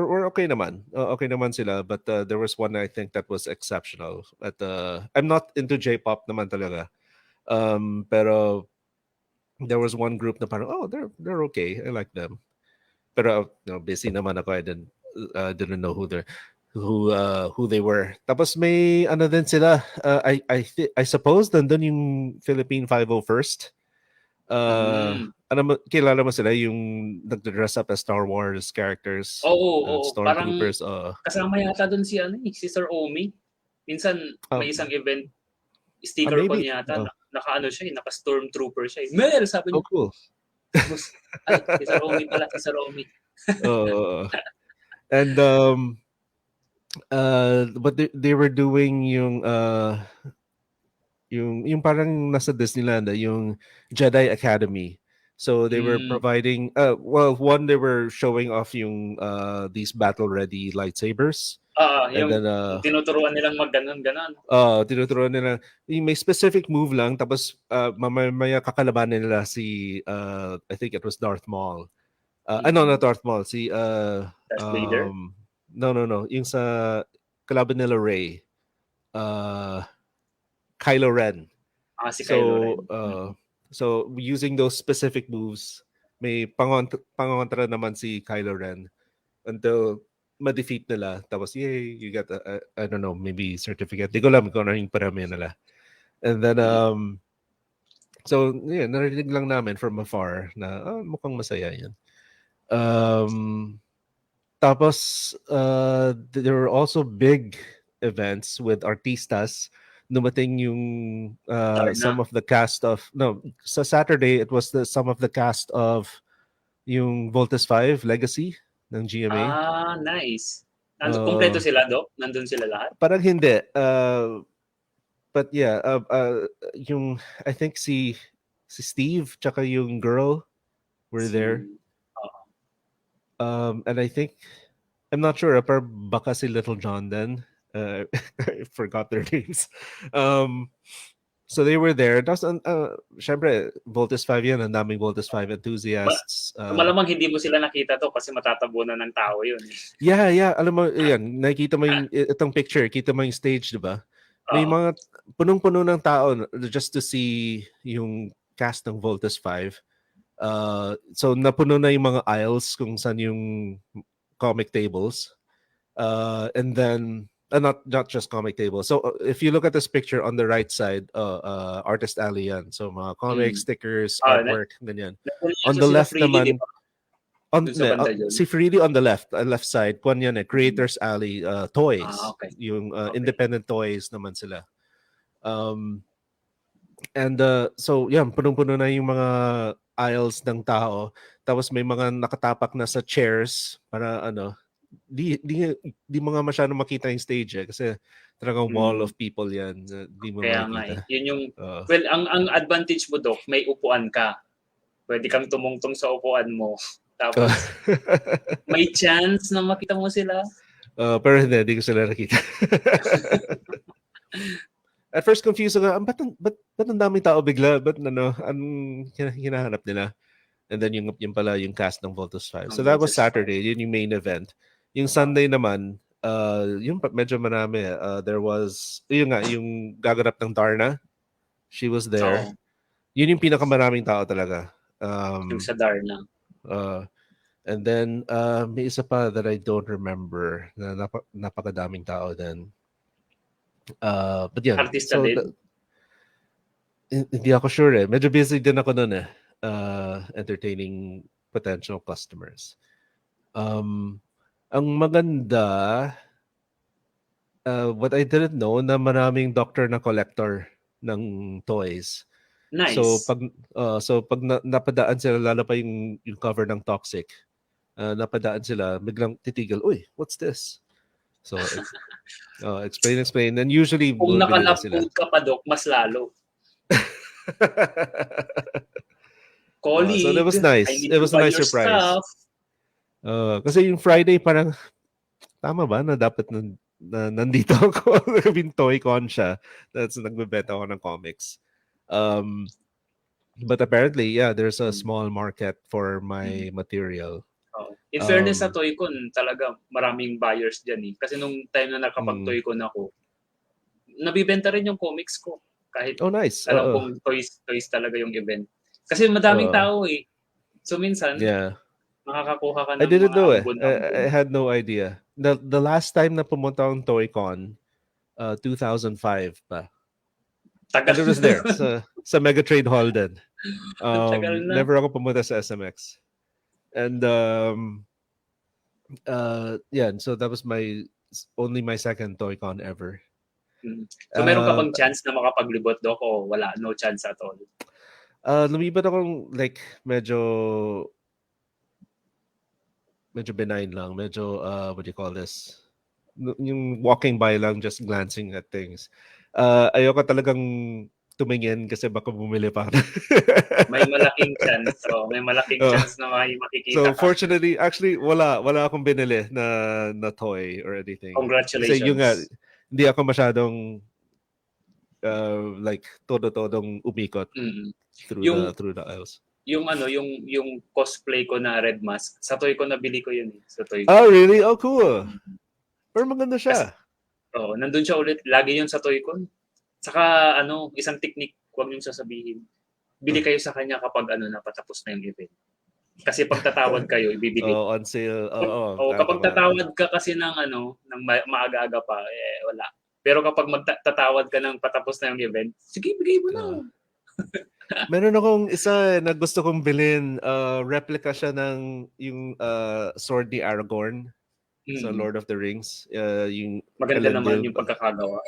S2: we're okay naman. Okay naman sila, but there was one I think that was exceptional. At I'm not into J-pop naman talaga. Pero there was one group na parang, oh, they're okay. I like them. Pero busy naman ako. I didn't know who they were. Tapos may ano din sila. I suppose nandun yung Philippine 501st. Kilala mo sila yung nagdress up as Star Wars characters?
S1: Oo.
S2: Stormtroopers.
S1: Kasama yata doon si si Sir Omi. Minsan may isang event, sticker ko niya yata, naka-ano siya, naka-stormtrooper siya. Mel, sabi niya.
S2: Oh, cool.
S1: Ay, si Sir Omi pala, si Sir Omi.
S2: And but they were doing yung parang nasa Disneyland, yung Jedi Academy. So they were providing one, they were showing off yung these battle ready lightsabers.
S1: Yung tinuturuan nilang mag-ganon.
S2: Tinuturuan nila. May specific move lang, tapos mamaya kakalabanin nila si I think it was Darth Maul. No, not Darth Maul. Si
S1: Darth Vader?
S2: No. Yung sa kalaban nila Rey. Kylo Ren.
S1: Si Kylo Ren.
S2: So using those specific moves, may pangontra naman si Kylo Ren until ma-defeat nila. Tapos, yay, you got I don't know, maybe certificate. Di ko alam kung ano yung parami nila. And then, so, yeah, narinig lang namin from afar na mukhang masaya yan. Tapos, there were also big events with artistas. Dumating yung some of the cast of, sa Saturday, it was some of the cast of yung Voltes 5 Legacy ng GMA.
S1: Nice. Kompleto sila, Doc? Nandun sila lahat?
S2: Parang hindi. But yeah, yung, I think si Steve tsaka yung girl were there. And I think, I'm not sure, pero baka si Little John then. I forgot their names. So they were there. Tapos, syempre, Voltes 5 yan. Ang daming Voltes 5 enthusiasts.
S1: Malamang hindi mo sila nakita to kasi matatabunan ng tao yun.
S2: Yeah. Alam mo, yan. Nakikita mo yung itong picture. Kita mo yung stage, di ba? May mga punong-puno ng tao just to see yung cast ng Voltes 5. So, napuno na yung mga aisles kung saan yung comic tables. And then, not just comic table. So if you look at this picture on the right side, Artist Alley yan. So mga comics, stickers, artwork, ganyan. On the left naman, si Freely on the left side, kwan yan Creators Alley, toys. Yung independent toys naman sila. And so yan, punong-puno na yung mga aisles ng tao. Tapos may mga nakatapak na sa chairs para di mga masyadong makita yung stage kasi talagang wall of people yan. Di mo makikita.
S1: Yun yung, well, ang advantage mo, Doc, may upuan ka. Pwede kang tumungtong sa upuan mo. Tapos, may chance na makita mo sila.
S2: Pero hindi ko sila nakita. At first, confused ako, ba't ang daming tao bigla? Ba't anong hinahanap nila? And then yung pala yung cast ng Voltes 5. So that was Saturday, yun yung main event. Yung Sunday naman, yung medyo marami. There was, yung gaganap ng Darna. She was there. Yun yung pinakamaraming tao talaga.
S1: Yung sa Darna.
S2: And then, may isa pa that I don't remember na napakadaming tao din. But yeah.
S1: Artista din?
S2: Hindi ako sure eh. Medyo busy din ako nun eh. Entertaining potential customers. Ang maganda, what I didn't know, na maraming doctor na collector ng toys.
S1: Nice.
S2: So pag napadaan sila, lalo pa yung cover ng Toxic, napadaan sila, biglang titigil, uy, what's this? So explain. And usually,
S1: kung nakalapod ka pa, Doc, mas lalo. Colleague,
S2: so that was nice. It was a nice surprise. Kasi yung Friday parang tama ba na dapat na nandito ako? Yung ToyCon siya. That's nagbebenta ako ng comics. But apparently, yeah, there's a small market for my material.
S1: In fairness sa ToyCon, talaga maraming buyers dyan eh. Kasi nung time na nakapag-ToyCon ako, nabibenta rin yung comics ko. Kahit
S2: nice.
S1: alam kong toys talaga yung event. Kasi madaming tao eh. So minsan, makakakuha ka ng
S2: I didn't know
S1: ambon-ambon.
S2: I had no idea. The last time na pumunta akong ToyCon, 2005 pa.
S1: Tagal.
S2: And it was there sa Mega Trade Hall din.
S1: Tagal na.
S2: Never ako pumunta sa SMX. And so that was only my second ToyCon ever.
S1: So meron ka bang chance na makapaglibot, Doc, o wala? No chance at all?
S2: Lumibat akong like medyo benign lang. Medyo, what do you call this? Yung walking by lang, just glancing at things. Ayoko talagang tumingin kasi baka bumili pa.
S1: May malaking chance. May malaking chance na makikita
S2: ka. So fortunately, actually, wala akong binili na toy or anything.
S1: Congratulations.
S2: Kasi yung hindi ako masyadong like todo-todong umikot through the aisles.
S1: Yung cosplay ko na red mask, sa ToyCon nabili ko yun eh. Sa ToyCon.
S2: Oh, really? Oh, cool. Pero maganda siya.
S1: Nandun siya ulit. Lagi yun sa ToyCon. Saka isang technique, huwag niyong sasabihin. Bili kayo sa kanya kapag napatapos na yung event. Kasi pag tatawad kayo, ibibili.
S2: On sale.
S1: Kapag tatawad ka kasi ng maaga-aga pa, wala. Pero kapag magtatawad ka ng patapos na yung event, sige, bigay mo na.
S2: Meron akong isa na gusto kong bilhin. Replica siya ng yung sword ni Aragorn sa Lord of the Rings. Yung
S1: maganda naman yung pagkakagawa.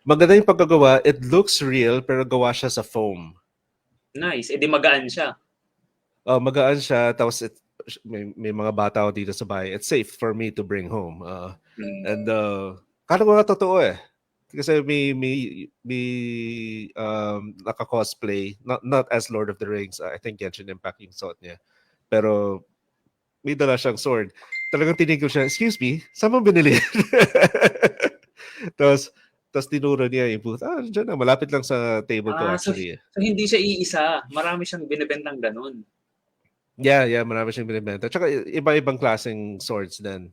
S2: Maganda yung pagkagawa. It looks real pero gawa siya sa foam.
S1: Nice. Di magaan siya.
S2: Magaan siya. Tapos may mga bata ako dito sa bahay. It's safe for me to bring home. And kala ko nga totoo eh. Kasi may naka-cosplay, not as Lord of the Rings. I think Genshin Impact yung suot niya. Pero may dala siyang sword. Talagang tinigil siya, excuse me, saan mo binili? Tapos tinuro niya yung booth. Diyan na, malapit lang sa table ko actually.
S1: So hindi siya iisa. Marami siyang binibentang ganun.
S2: Yeah, marami siyang binibenta. Tsaka iba-ibang klaseng swords din.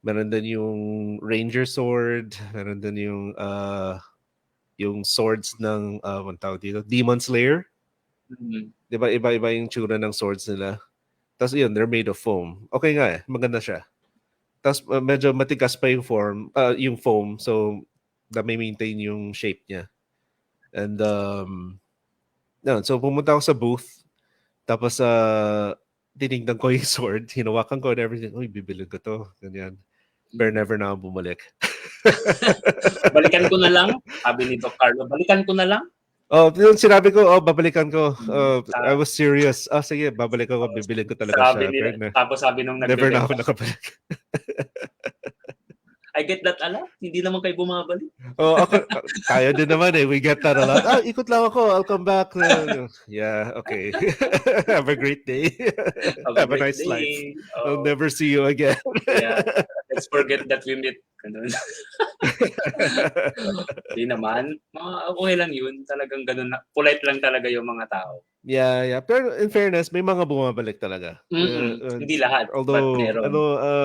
S2: Meron din yung Ranger Sword, meron din yung swords ng ano tawag dito, Demon Slayer. Diba iba-iba yung tsura ng swords nila. Tapos yun, they're made of foam. Okay nga eh, maganda siya. Tapos medyo matigas pa yung foam, so na-maintain yung shape niya. And so pumunta ako sa booth. Tapos tinignan ko yung sword, hinawakan ko and everything. Uy, bibilin ko to. Ganyan. Pero never na akong bumalik.
S1: Balikan ko na lang. Sabi ni Doc Carlo, balikan ko na lang.
S2: Yung sinabi ko, babalikan ko. I was serious. Sige, babalikan ko, bibilin ko talaga siya.
S1: Tapos sabi nung
S2: never na ako nakabalik.
S1: I get that a lot. Hindi naman kayo bumabalik.
S2: Ako, tayo din naman eh. We get that a lot. Ikot lang ako. I'll come back. Yeah, okay. Have a great day. Have a nice life. I'll never see you again.
S1: Yeah. Let's forget that we met. Hindi naman. Okay lang yun. Talagang ganun. Polite lang talaga yung mga tao.
S2: Yeah. Pero in fairness, may mga bumabalik talaga.
S1: Hindi lahat.
S2: Although,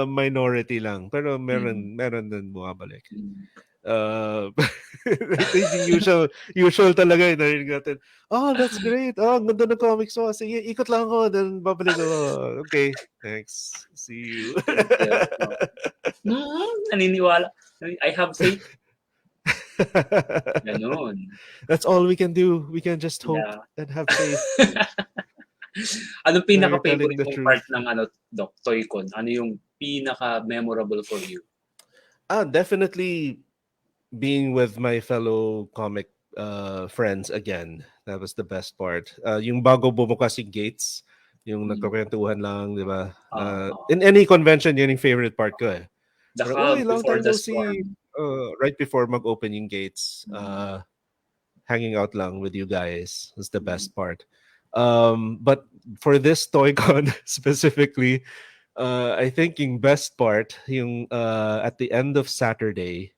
S2: minority lang. Pero meron din bumabalik. Usual talaga yung narinig natin. That's great. Ang ganda ng comics mo. Sige, ikot lang ako. Then babalik ako. Okay, thanks. See you.
S1: Naniniwala. I have faith. Ganun.
S2: That's all we can do. We can just hope and have faith.
S1: Anong pinaka-favorite mong part ng Doc, ToyCon? Ano yung pinaka-memorable for you?
S2: Definitely being with my fellow comic friends again. That was the best part. Yung bago bumukas yung gates, yung nagkakwentuhan lang, di ba? In any convention, yun yung favorite part ko eh. Long time no see. Right before mag-open yung gates, hanging out lang with you guys was the best part. But for this ToyCon specifically, I think yung best part, yung at the end of Saturday,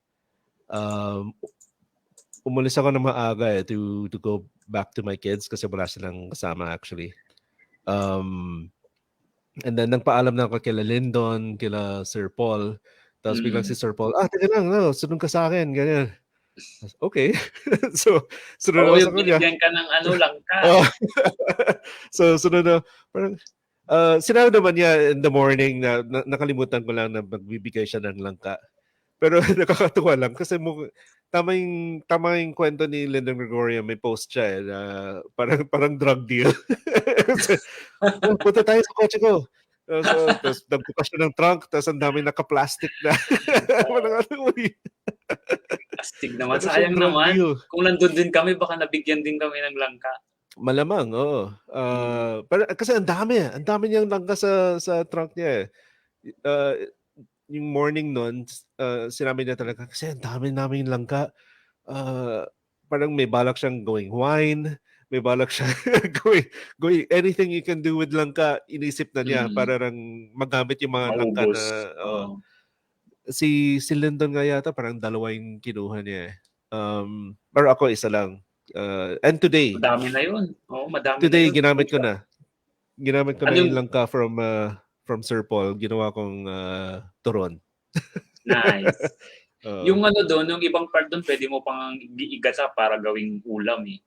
S2: umalis ako na maaga to go back to my kids kasi wala silang kasama actually. And then nagpaalam na ako kila Lyndon, kila Sir Paul. Tapos biglang si Sir Paul, teka lang, no, sunod ka sa akin, ganyan. Okay. So, sunod ako sa kanya.
S1: Binigyan ka ng langka.
S2: So, sunod na, parang, sinabi naman niya in the morning na nakalimutan ko lang na magbibigay siya ng langka. Pero nakakatuwa lang kasi tama yung kwento ni Lyndon Gregorio, may post siya na parang drug deal. Kasi, punta tayo sa kotse ko. Tapos nagbukas siya ng trunk, tapos ang dami naka-plastic na.
S1: Plastic naman, sayang naman. Kung nandun din kami, baka nabigyan din kami ng langka.
S2: Malamang, oo. Pero kasi ang dami niyang langka sa trunk niya. Yung morning nun, sinabi niya talaga, kasi ang dami namin langka. Parang may balak siyang going wine, may balak siya going anything you can do with langka, inisip na niya para lang magamit yung mga langka na si Lyndon nga yata parang 2 yung kinuha niya. Pero ako isa lang. And today,
S1: madami na yun. Madami
S2: today
S1: na yun.
S2: ginamit ko na yung langka from Sir Paul. Ginawa kong turon.
S1: Nice. Yung doon, yung ibang part doon, pwede mo pang igasa para gawing ulam eh.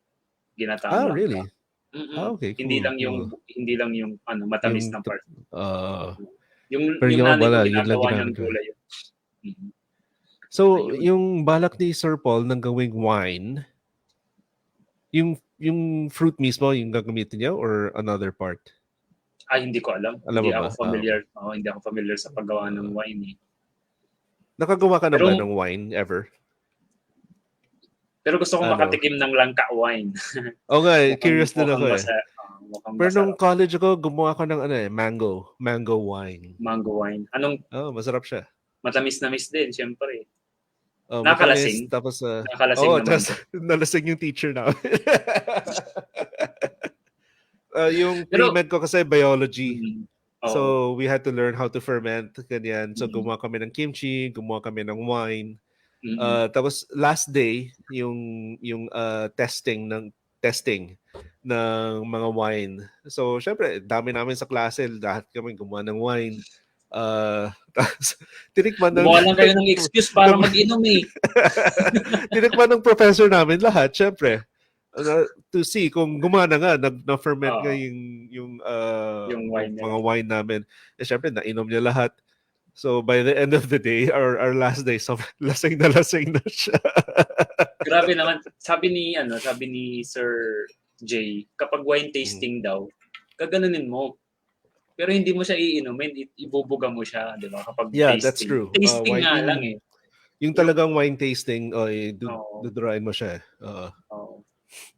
S1: Ginataang langka.
S2: Really? Okay,
S1: cool. Hindi lang yung matamis na part. Yung nanay ko ginagawa niyang gulay yun.
S2: So, yung balak ni Sir Paul ng gawing wine, yung fruit mismo yung gagamitin niya or another part?
S1: Hindi ko alam. Hindi ako familiar. Hindi ako familiar sa paggawa ng wine eh.
S2: Nakagawa ka na ba ng wine ever?
S1: Pero gusto kong makatikim ng langka wine.
S2: Okay, curious din ako eh. Pero nung college ako, gumawa ko ng mango wine.
S1: Mango wine.
S2: Masarap siya.
S1: Matamis-namis din, syempre.
S2: Nakalasing. Tapos, nalasing yung teacher namin. Yung pre-med ko kasi biology. So, we had to learn how to ferment, ganyan. So, gumawa kami ng kimchi, gumawa kami ng wine. Tapos, last day, yung testing ng mga wine. So, syempre, dami namin sa klase, lahat kami gumawa ng wine. Tapos, tinikman ng...
S1: Gumawa lang kayo ng excuse para mag-inom eh.
S2: Tinikman ng professor namin lahat, syempre. To see kung gumana nga, na-ferment nga yung
S1: wine
S2: mga wine namin. Syempre, nainom niya lahat. So, by the end of the day, our last day, so, lasing na siya.
S1: Grabe naman. Sabi ni Sir Jay, kapag wine tasting daw, gaganunin mo. Pero hindi mo siya iinumin, ibubuga mo siya, di ba? Kapag tasting.
S2: That's true.
S1: Tasting nga lang eh.
S2: Yung talagang wine tasting, dudurain mo siya.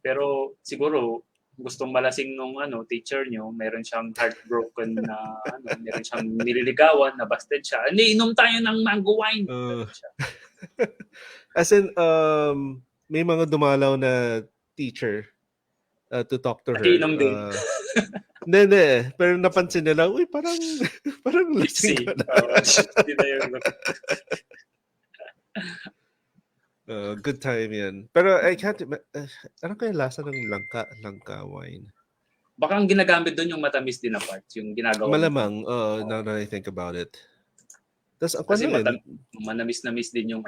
S1: Pero siguro, gustong malasing nung teacher nyo, meron siyang heartbroken na meron siyang nililigawan, na busted siya. Inom tayo ng mango wine.
S2: As in, may mga dumalaw na teacher to talk to her.
S1: Inom din.
S2: Hindi. Pero napansin nila, uy, parang lasing ka na. Good time yan. Pero I can't, ano kaya lasa ng langka wine?
S1: Baka ang ginagamit doon yung matamis din na part, yung ginagawa.
S2: Malamang, now that I think about it.
S1: Kasi manamis-namis din yung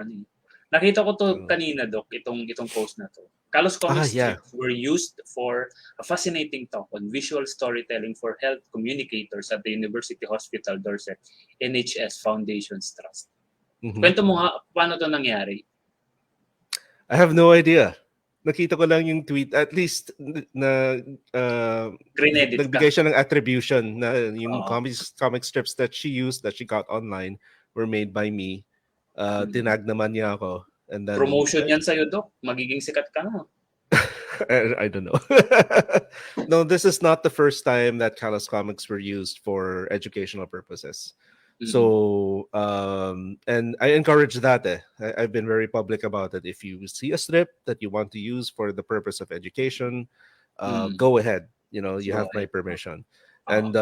S1: Nakita ko to kanina, Doc, itong post na to. Callous Comics were used for a fascinating talk on visual storytelling for health communicators at the University Hospital Dorset NHS Foundations Trust. Kwento mo nga, paano to nangyari?
S2: I have no idea. Nakita ko lang yung tweet, at least na nagbigay siya ng attribution na yung comic strips that she used, that she got online, were made by me. Tinag naman niya ako. And then,
S1: promotion yan sa'yo, Doc. Magiging sikat ka na.
S2: I don't know. No, this is not the first time that Callous Comics were used for educational purposes. So, and I encourage that. I've been very public about it. If you see a strip that you want to use for the purpose of education, go ahead. You have my permission. And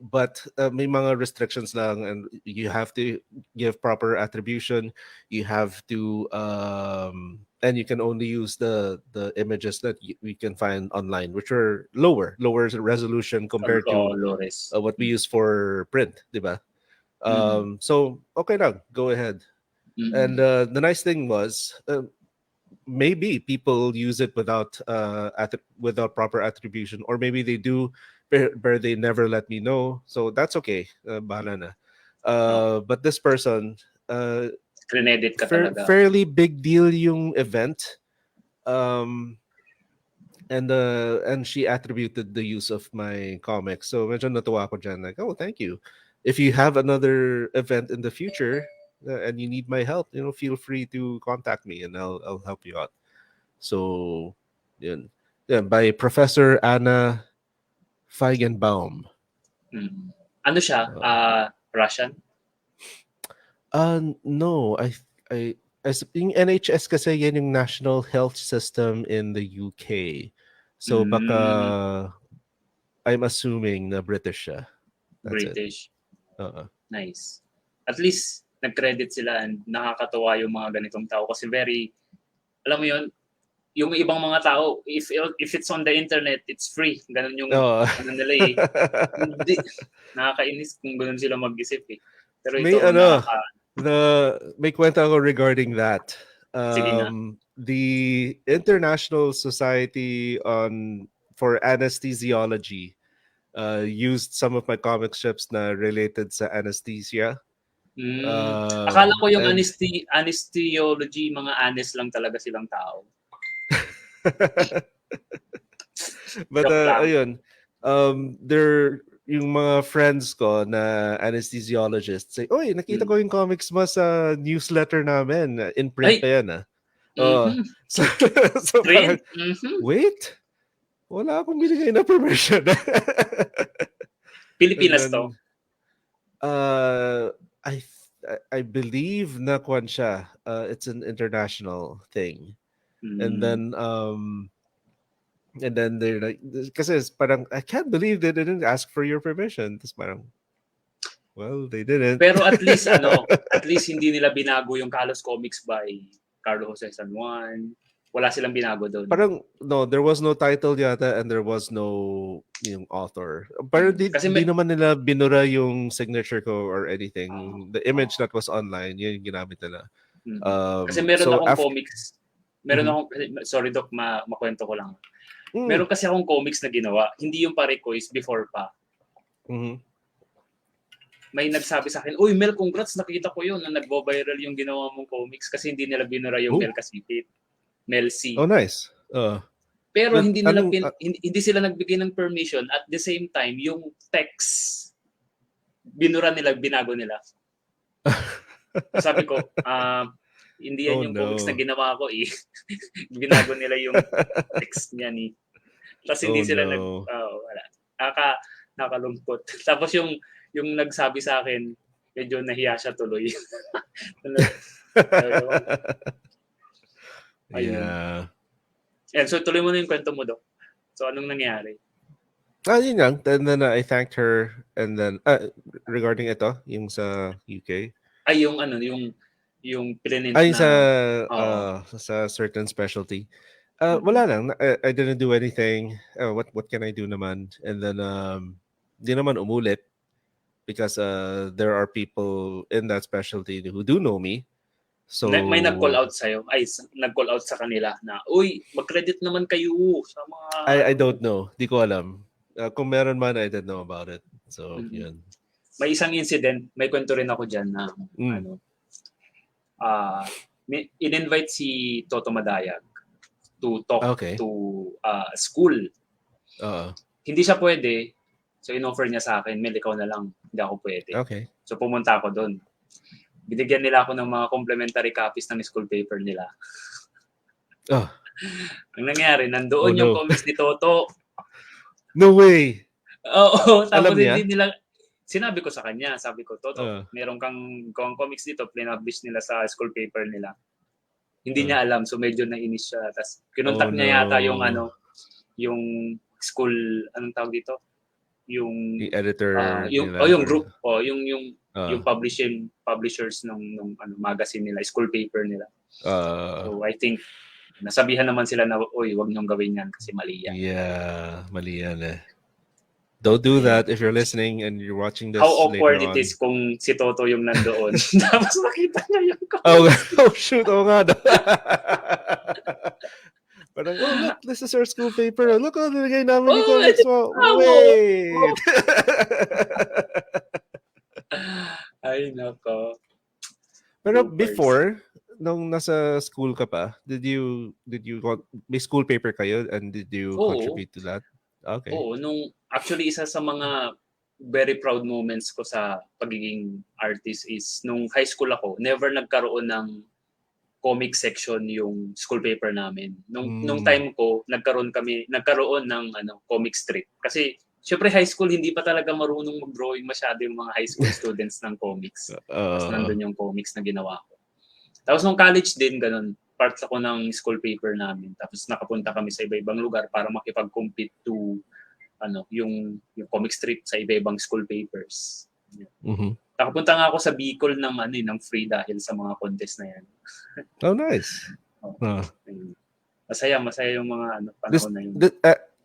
S2: but may mga restrictions lang, and you have to give proper attribution. You have to and you can only use the images that we can find online, which are lower resolution compared to what we use for print, diba? So okay lang, go ahead. And the nice thing was, maybe people use it without without proper attribution, or maybe they do, but they never let me know. So that's okay. Bahala na. But this person,
S1: credit ka
S2: fairly big deal yung event. And she attributed the use of my comics. So medyo natuwa ako dyan. Like, oh, thank you. If you have another event in the future and you need my help, feel free to contact me and I'll help you out. So, yun. Yeah, by Professor Anna Feigenbaum.
S1: Ano siya? Russian?
S2: No, yung NHS kasi yan yung National Health System in the UK. So baka I'm assuming na British siya. That's
S1: British. Nice. At least nag-credit sila and nakakatuwa yung mga ganitong tao kasi very, alam mo yun, yung ibang mga tao, if it's on the internet, it's free. Ganun yung ano nila eh. Hindi, nakakainis kung ganun sila mag-isip eh. Pero ito,
S2: may kwenta ako regarding that.
S1: Sige nga.
S2: The International Society for Anesthesiology used some of my comic strips na related sa anesthesia.
S1: Akala ko yung anesthesiology, mga honest lang talaga silang tao.
S2: But ayun, yung mga friends ko na anesthesiologists say, oy, nakita ko yung comics mo sa newsletter namin. In print pa yan, So parang, wait, wala akong binigay na permission.
S1: Pilipinas to?
S2: I believe na kwan siya. It's an international thing. And then they're like, kasi parang, I can't believe they didn't ask for your permission. Tapos parang, well, they didn't.
S1: Pero at least hindi nila binago yung Callous Comics by Carlo Jose San Juan. Wala silang binago doon.
S2: Parang, no, there was no title yata and there was no yung author. Parang di naman nila binura yung signature ko or anything. The image that was online, yun yung ginamit nila.
S1: Kasi meron akong comics. Sorry Doc, makwento ko lang. Meron kasi akong comics na ginawa. Hindi yung pare-cois, before pa. May nagsabi sa akin, uy Mel, congrats, nakita ko yun na nagbo-viral yung ginawa mong comics kasi hindi nila binura yung Mel Kasipit. Mel C.
S2: Oh, nice.
S1: Pero hindi sila nagbigay ng permission. At the same time, yung text, binura nila, binago nila. Sabi ko, hindi yan yung comics na ginawa ko eh. Binago nila yung text niya ni. Tapos hindi sila wala. Nakalungkot. Tapos yung nagsabi sa akin, medyo nahiya siya tuloy.
S2: Yeah.
S1: So tuloy mo na yung kwento mo, Doc. So anong nangyari?
S2: Yun lang. And then I thanked her and then regarding ito, yung sa UK.
S1: Ay, yung print
S2: sa certain specialty. Wala lang. I didn't do anything. What can I do naman? And then di naman umulit because there are people in that specialty who do know me. So
S1: may nag-call out sa'yo? Ay, nag-call out sa kanila na, uy, mag-credit naman kayo sa mga...
S2: I don't know. Di ko alam. Kung meron man, I didn't know about it. So, yun.
S1: May isang incident, may kwento rin ako dyan na in-invite si Toto Madayag to talk to school. Hindi siya pwede, so in-offer niya sa akin, Mel, ikaw na lang, hindi ako pwede.
S2: Okay.
S1: So pumunta ako doon. Binigyan nila ako ng mga complimentary copies ng school paper nila. Ang nangyari, nandoon yung comics ni Toto.
S2: No way!
S1: Oo, tapos hindi nila... Sinabi ko sa kanya, sabi ko, Toto, meron kang comics dito, pinapublish nila sa school paper nila. Hindi niya alam, so medyo nainis siya. Tapos kinontak niya yata yung yung school, anong tawag dito? Yung
S2: editor,
S1: yung group, yung publishers ng magazine nila, school paper nila. So I think nasabihan naman sila na, oy, wag niyong gawin yan kasi mali yan.
S2: Yeah, mali yan eh. Don't do that if you're listening and you're watching this
S1: How awkward
S2: later on.
S1: it is kung si Toto yung nandoon. Tapos makita niya yung
S2: oh shoot, nga daw. Parang, look, this is our school paper. Look, nilagay namin yung comics mo. Wait!
S1: Ay, nako.
S2: Pero before, nung nasa school ka pa, did you may school paper kayo and did you contribute to that? Okay.
S1: Oo, actually isa sa mga very proud moments ko sa pagiging artist is nung high school ako, never nagkaroon ng comic section yung school paper namin. Nung time ko, nagkaroon ng comic strip. Kasi syempre high school hindi pa talaga marunong mag-drawing masyado yung mga high school students ng comics. Tapos nandun yung comics na ginawa ko. Tapos nung college din ganun, parts ako ng school paper namin. Tapos nakapunta kami sa iba-ibang lugar para makipag-compete to yung comic strip sa iba-ibang school papers.
S2: Mm-hmm.
S1: Nakapunta nga ako sa Bicol ng free dahil sa mga contest na yan.
S2: Oh, nice.
S1: Masaya yung mga panahon na yun.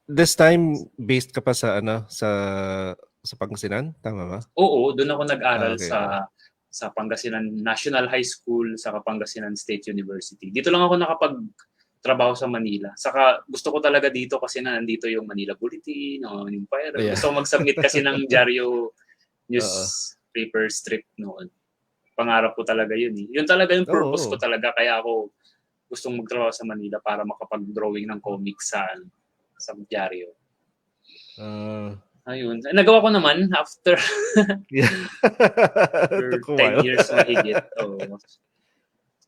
S2: This time based ka pa sa sa Pangasinan, tama ba?
S1: Oo, doon ako nag-aral sa Pangasinan National High School sa Pangasinan State University. Dito lang ako nakapagtrabaho sa Manila. Saka gusto ko talaga dito kasi nandito yung Manila Bulletin, yung Fire. Yeah. Gusto ko mag-submit kasi ng Diaryo newspaper strip noon. Pangarap ko talaga yun eh. Yun talaga yung purpose ko talaga, kaya ako gustong magtrabaho sa Manila para makapag-drawing ng comics sa Diaryo. Ayun. Nagawa ko naman after 10 years mahigit.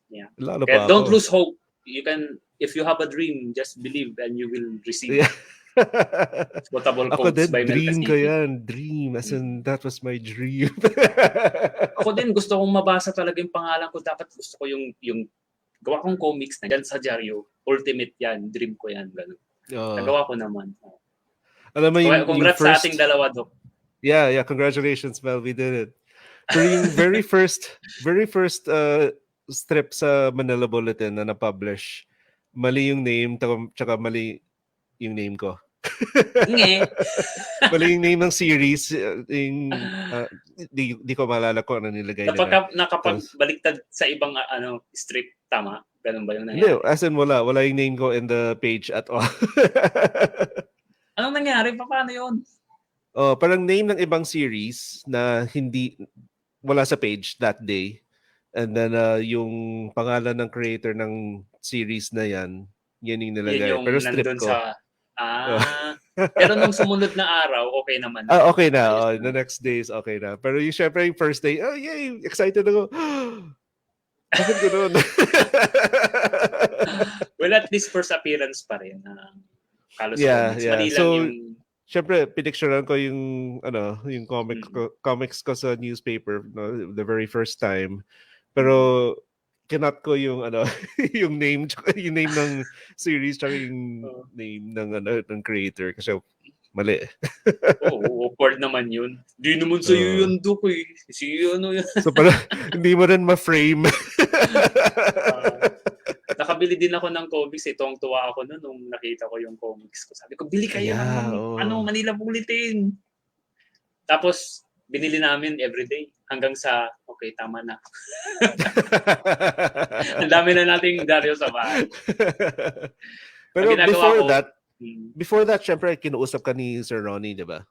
S1: Yeah. Kaya don't lose hope. You can, if you have a dream, just believe and you will receive. Quotable quotes by
S2: dream ko yan. Dream. As in, that was my dream.
S1: Ako din, gusto kong mabasa talaga yung pangalan ko. Dapat gusto ko yung gawa kong comics na dyan sa Diaryo. Ultimate yan. Dream ko yan. Ganun. Nagawa ko naman.
S2: Alam mo
S1: congrats sa ating dalawa, Doc.
S2: Yeah. Congratulations, Mel. We did it. So yung very first strip sa Manila Bulletin na na-publish, mali yung name, tsaka mali yung name ko. Mali yung name ng series. Di ko maalala ko ano nilagay nila.
S1: Nakapagbaliktad sa ibang strip, tama? Ganun ba yung nangyari?
S2: Hindi, as in wala yung name ko in the page at all.
S1: Anong nangyari? Paano yun?
S2: Parang name ng ibang series na wala sa page that day. And then yung pangalan ng creator ng series na yan yung nilagay. Pero strip ko.
S1: Pero nung sumunod na araw, okay naman.
S2: Okay na. The next day is okay na. Pero yung syempre yung first day, yay! Excited ako. Bakit gano'n?
S1: Well, at least first appearance pa rin. Callous Comics. Mali lang yung...
S2: Syempre, pinicturean ko yung comics ko sa newspaper the very first time. Pero kinat ko yung yung name ng series tsaka yung name ng creator kasi mali.
S1: Awkward naman yun. Di naman sa'yo yun, Doc eh. Yan.
S2: So parang hindi mo rin ma-frame.
S1: Nakabili din ako ng comics. Tuwang-tuwa ako nung nakita ko yung comics ko. Sabi ko, bili kayo ng Manila Bulletin. Tapos, binili namin everyday hanggang sa, okay, tama na. Ang dami na nating Diaryo sa bahay.
S2: Pero before that, syempre, kinuusap ka ni Sir Ronnie, di ba?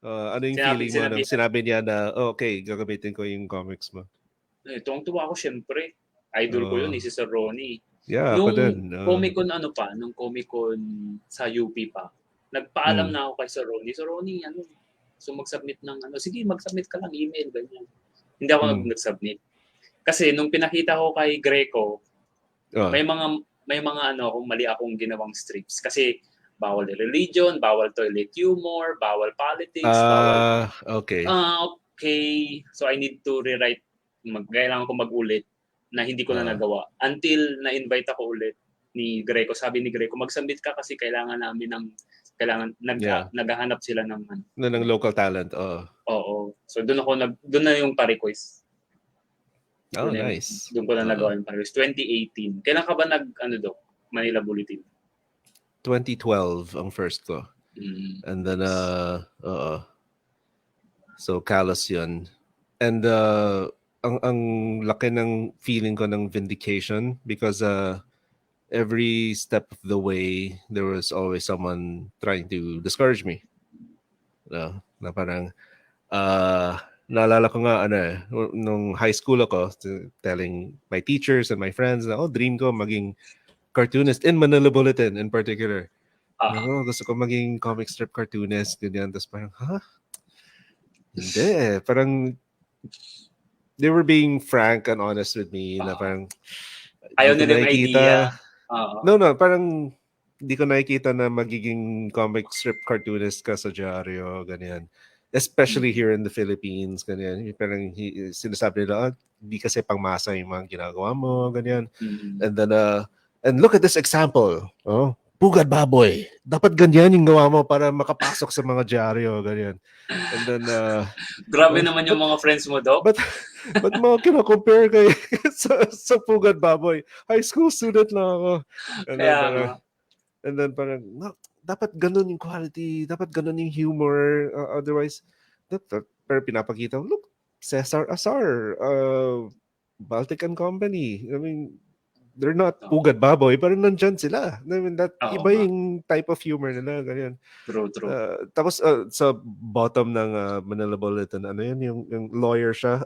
S2: Ano yung feeling mo nung sinabi niya na, okay, gagamitin ko yung comics mo?
S1: Tuwang-tuwa ako, syempre. Idol ko yun, si Sir Ronnie.
S2: Yeah,
S1: nung
S2: Comic-Con,
S1: nung Comic-Con sa UP pa, nagpaalam na ako kay Sir Ronnie. Sir Ronnie, so mag-submit ng sige, mag-submit ka lang, email, ganyan. Hindi ako nag-submit. Kasi nung pinakita ko kay Greco, may mga mali akong ginawang strips. Kasi bawal religion, bawal toilet humor, bawal politics, bawal...
S2: Okay.
S1: Okay. So I need to rewrite. Kailangan ko mag-ulit na hindi ko na nagawa. Until na-invite ako ulit ni Greco. Sabi ni Greco, mag-submit ka kasi kailangan namin naghahanap sila ng
S2: ng local talent.
S1: Oo. So doon na yung pa-request.
S2: Nice.
S1: Doon ko na nagawa yung Paris. 2018. Kailan ka ba Manila Bulletin?
S2: 2012 ang first ko. And then, so Callous yun. And ang laki ng feeling ko ng vindication because every step of the way, there was always someone trying to discourage me. Na parang, naalala ko nga, nung high school ako, telling my teachers and my friends na, dream ko maging cartoonist in Manila Bulletin in particular. Gusto ko maging comic strip cartoonist, ganyan. Tapos parang, hindi. Parang, they were being frank and honest with me na parang,
S1: ayaw nila yung idea.
S2: No, parang, hindi ko nakikita na magiging comic strip cartoonist ka sa dyaryo, ganyan. Especially here in the Philippines, ganyan. Parang sinasabi nila, hindi kasi pangmasa yung mga ginagawa mo, ganyan. And then, and look at this example. Pugad baboy. Dapat ganyan yung gawa mo para makapasok sa mga dyaryo, ganyan. And then,
S1: grabe naman yung mga friends mo, Doc.
S2: But mo kina-compare kay sa pugad baboy. High school student lang ako. And then parang, dapat ganun yung quality, dapat ganun yung humor. Otherwise, pero pinapakita, look, Cesar Azar, Baltic and Company. I mean, they're not pugad baboy, pero nandyan sila. I mean, iba yung type of humor nila. Ganyan.
S1: True.
S2: Tapos sa bottom ng Manila Bulletin, yung lawyer siya,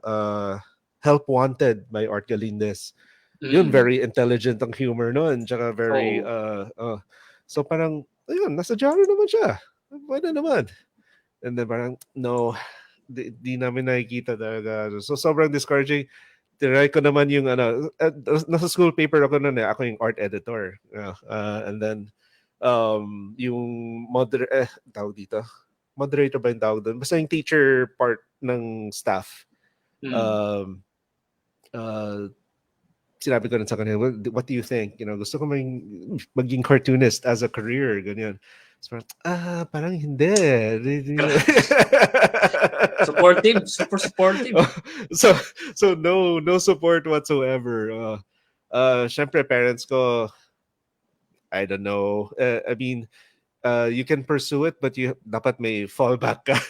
S2: Help Wanted by Art Galindez. Yun, very intelligent ang humor noon. Tsaka very, so parang, ayun, nasa dyaryo naman siya. Pwede naman. And then parang, no, di namin nakikita talaga. So sobrang discouraging. Tinry ko naman yung, nasa school paper ako noon ako yung art editor. And then, yung tawag dito, moderator ba yung tawag doon? Basta yung teacher part ng staff. Sinabi ko rin sa kanila, what do you think? Gusto ko maging cartoonist as a career, ganyan. So, parang hindi.
S1: Supportive, super supportive.
S2: So no support whatsoever. Syempre parents ko, I don't know. I mean, you can pursue it, but you dapat may fallback ka.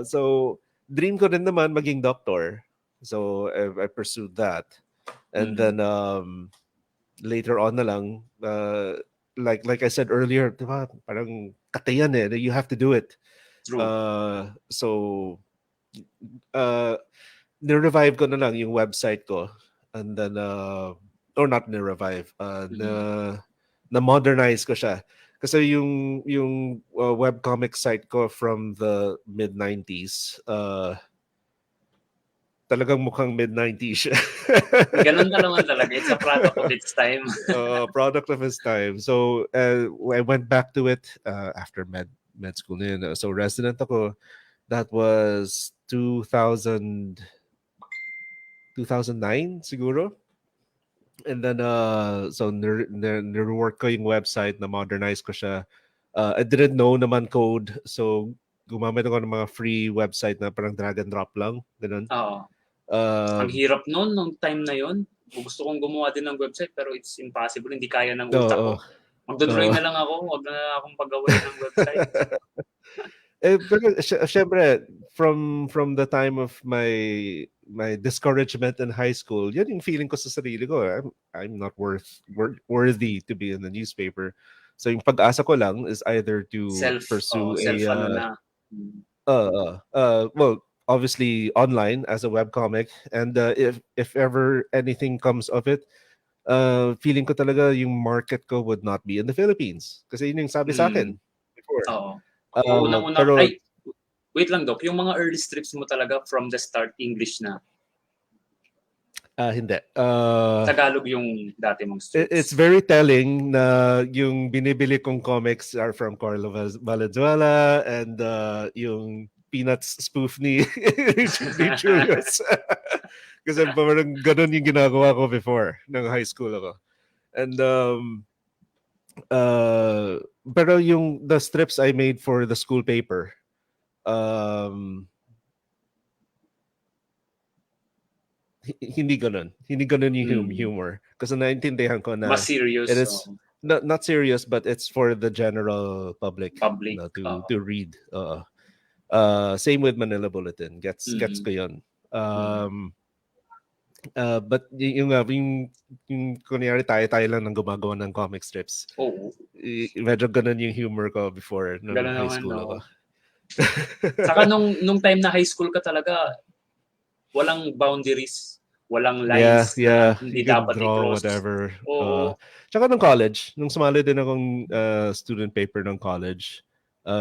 S2: So dream ko din naman maging doctor. So I pursued that. And then later on na lang, like I said earlier, diba, parang katayan you have to do it.
S1: True.
S2: So ni-revive ko na lang yung website ko. And then or not ni-revive, na-modernize ko siya. Kasi yung webcomic site ko from the mid-90s, talagang mukhang mid-90s siya.
S1: Ganun ka naman talaga. It's a product of its time.
S2: Product of its time. So, I went back to it after med school. So, resident ako. That was 2009 siguro. And then, so, nire-work ko yung website, na-modernize ko siya. I didn't know naman code. So, gumamit ako ng mga free website na parang drag and drop lang. Ganun.
S1: Ang hirap noon, nung time na yon. Gusto kong gumawa din ng website pero it's impossible. Hindi kaya ng utak ko. Magdodrawing na lang ako. Huwag na akong paggawain ng website.
S2: Pero syempre, from the time of my discouragement in high school, yan yung feeling ko sa sarili ko. I'm not worthy to be in the newspaper. So yung pag-asa ko lang is either to pursue well, obviously online as a webcomic, and if ever anything comes of it, feeling ko talaga yung market ko would not be in the Philippines. Kasi yun yung sabi sa akin before.
S1: Unang-una, wait lang, Doc. Yung mga early strips mo talaga from the start, English na?
S2: Hindi.
S1: Tagalog yung dati mong strips.
S2: It's very telling na yung binibili kong comics are from Carlo Valenzuela and yung Peanuts spoof ni Julius. Kasi parang ganun yung ginagawa ko before ng high school ako. And pero yung the strips I made for the school paper, hindi ganun. Hindi ganun yung humor. Kasi naintindihan ko na
S1: mas serious.
S2: it is not serious, but it's for the general public to read. Same with Manila Bulletin. Gets ko yun. But yung kunyari tayo lang ng gumagawa ng comic strips. Medyo ganun yung humor ko before nung high school ako.
S1: Saka nung time na high school ka talaga, walang boundaries, walang lines na hindi dapat i-cross.
S2: Whatever. Tsaka nung college, nung sumali din akong student paper ng college,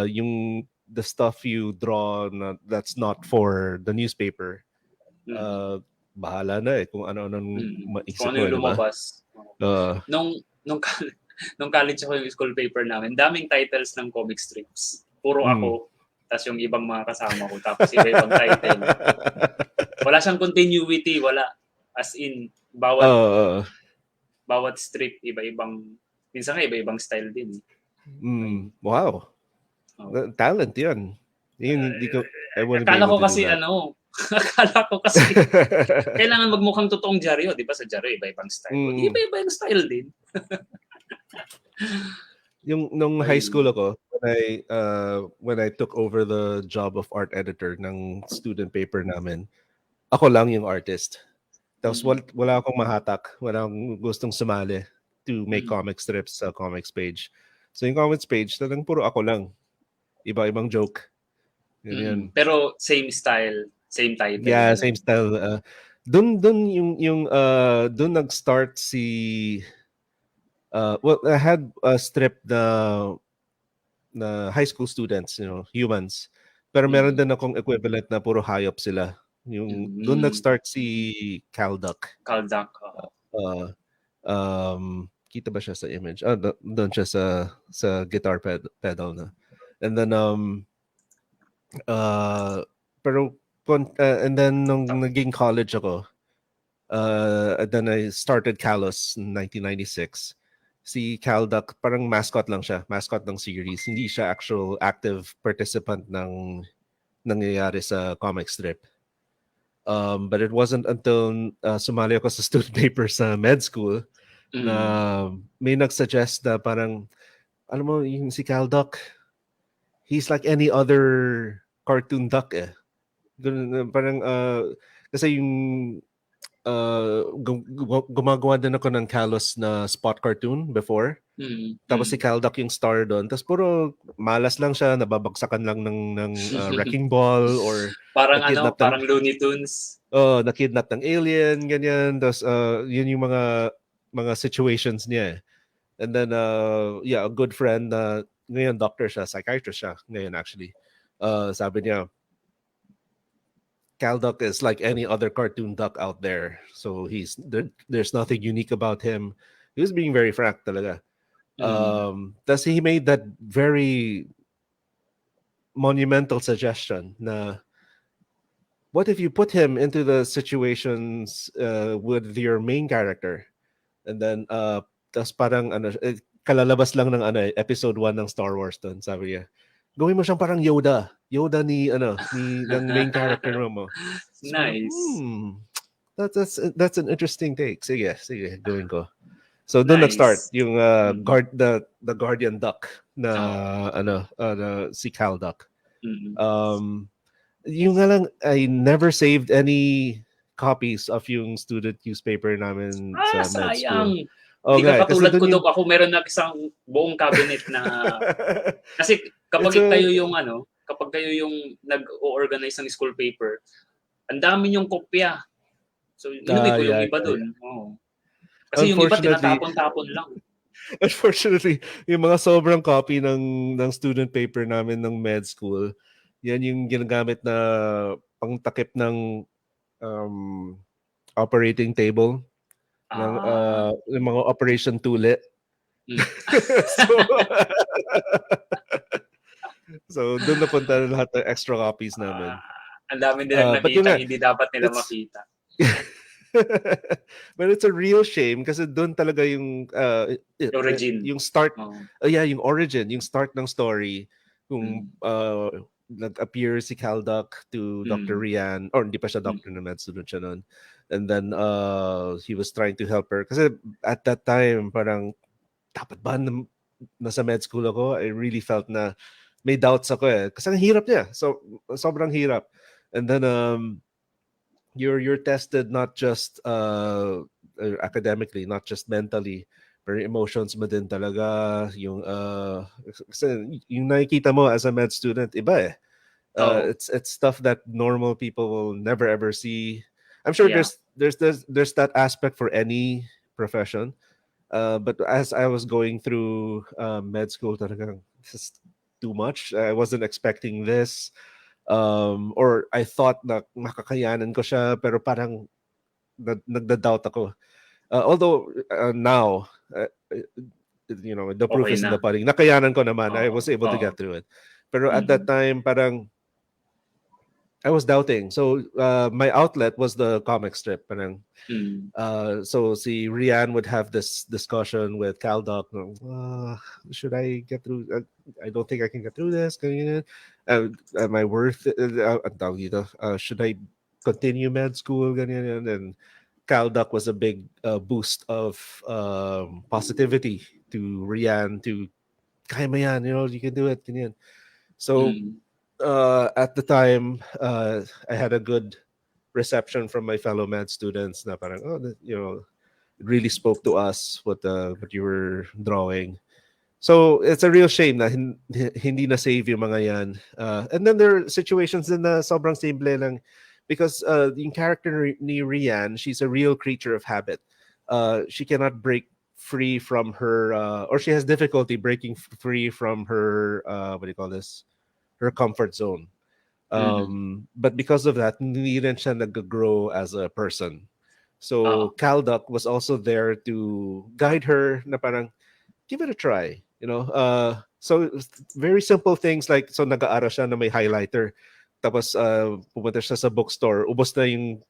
S2: yung the stuff you draw that's not for the newspaper, bahala na kung ano-anong maisip mo,
S1: yung lumabas. Nung college ako yung school paper namin, daming titles ng comic strips. Puro ako, tas yung ibang mga kasama ko, tapos iba-ibang title. Wala siyang continuity, wala. As in, bawat strip, iba-ibang, minsan nga iba-ibang style din.
S2: Wow. Talent yun. Hindi ko,
S1: akala ko kasi, kailangan magmukhang totoong dyaryo. Di ba sa dyaryo, iba-ibang style. Iba-ibang style din.
S2: Nung high school ako, when I took over the job of art editor ng student paper namin, ako lang yung artist. Tapos wala akong mahatak, wala akong gustong sumali to make comic strips sa comics page. So yung comics page, talagang puro ako lang. Iba-ibang joke.
S1: Pero same style, same title.
S2: Yeah, same style. Dun nag-start well, I had a strip na high school students, humans. Pero meron din akong equivalent na puro hayop sila. Doon nag-start si Calduck. Kita ba siya sa image? Doon siya sa guitar pedal na. And then and then nung naging college ako, then I started Callous in 1996. Si Calduck, parang mascot lang siya, mascot ng series. Hindi siya actual active participant ng nangyayari sa comic strip. But it wasn't until sumali ako sa student paper sa med school na may nagsuggest na parang, alam mo, yung si Calduck, he's like any other cartoon duck eh. Parang, kasi yung gumagawa din ako ng Callous na spot cartoon before. Tapos si Calduck yung star doon. Tapos puro malas lang siya, nababagsakan lang ng wrecking ball or
S1: parang parang Looney Tunes.
S2: Nakidnap ng alien, ganyan. Tapos yun yung mga situations niya. And then a good friend ngayon doctor siya, psychiatrist siya ngayon actually. Sabi niya, Calduck is like any other cartoon duck out there. So there's nothing unique about him. He was being very frank talaga. Thus he made that very monumental suggestion na what if you put him into the situations with your main character, and then tas parang kalalabas lang ng episode 1 ng Star Wars doon, sabi niya. Gawin mo siyang parang Yoda ng main character mo. So,
S1: nice.
S2: That's an interesting take. Sige, gawin ko. So doon nag-start yung the Guardian Duck na si Calduck. Yung nga lang, I never saved any copies of yung student newspaper namin sa med school.
S1: Hindi ka katulad ko, Doc. Ako meron na isang buong cabinet na kasi kapag kayo yung nag-organize ng school paper, ang dami yung kopya. So inuwi ko yung iba doon. Kasi yung iba tinatapon-tapon lang.
S2: Unfortunately, yung mga sobrang copy ng student paper namin ng med school, yan yung ginagamit na pangtakip ng operating table ng yung mga operation tuli. So doon napunta lahat ng extra copies namin.
S1: Ang dami nilang nakita, hindi dapat nila makita.
S2: But it's a real shame kasi doon talaga yung
S1: origin,
S2: yung start, yung origin, yung start ng story, kung nag-appear si Caldoc to Dr. Rian, or hindi pa siya doctor na med student siya nun. And then he was trying to help her kasi at that time parang dapat ba nasa med school ako? I really felt na may doubts ako eh kasi ang hirap niya. So sobrang hirap. And then you're tested not just academically, not just mentally, pero emotions mo din talaga, yung kasi yung nakikita mo as a med student iba eh. It's stuff that normal people will never ever see. I'm sure there's that aspect for any profession. But as I was going through med school, talagang this is too much. I wasn't expecting this. Or I thought na makakayanan ko siya, pero parang nagda-doubt ako. Although now, the proof is in the pudding. Nakayanan ko naman. I was able to get through it. Pero at that time, parang I was doubting. So my outlet was the comic strip. Parang, so si Rian would have this discussion with Caldoc. Should I get through? I don't think I can get through this. Am I worth it? Should I continue med school? And Caldoc was a big boost of positivity to Rian to kaya mo yan, you can do it. Ganyan. So at the time, I had a good reception from my fellow med students na parang, it really spoke to us what you were drawing. So it's a real shame na hindi na save yung mga yan. And then there are situations din na sobrang simple lang because yung character ni Rian, she's a real creature of habit. She cannot break free from her, or she has difficulty breaking free from her, what do you call this? Her comfort zone. But because of that, hindi rin siya nag-grow as a person. So Caldoc was also there to guide her na parang, give it a try. So very simple things like, so nag-aaral siya na may highlighter. Tapos pumunta siya sa bookstore, ubos na yung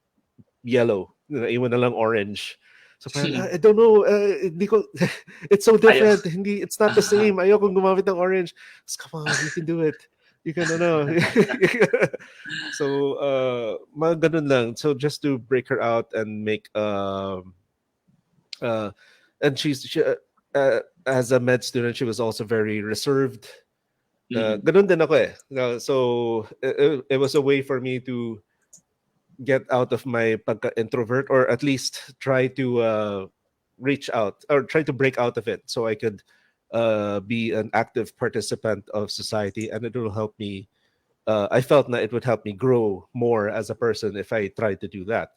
S2: yellow, iwan na lang orange. So parang, I don't know, it's so different. It's not the same. Ayokong gumamit ng orange. So, come on, you can do it. You can, So, mga ganun lang. So just to break her out and make, and she as a med student, she was also very reserved. Ganun din ako eh. So it was a way for me to get out of my introvert, or at least try to reach out or try to break out of it so I could be an active participant of society, and it will help me. I felt that it would help me grow more as a person if I tried to do that.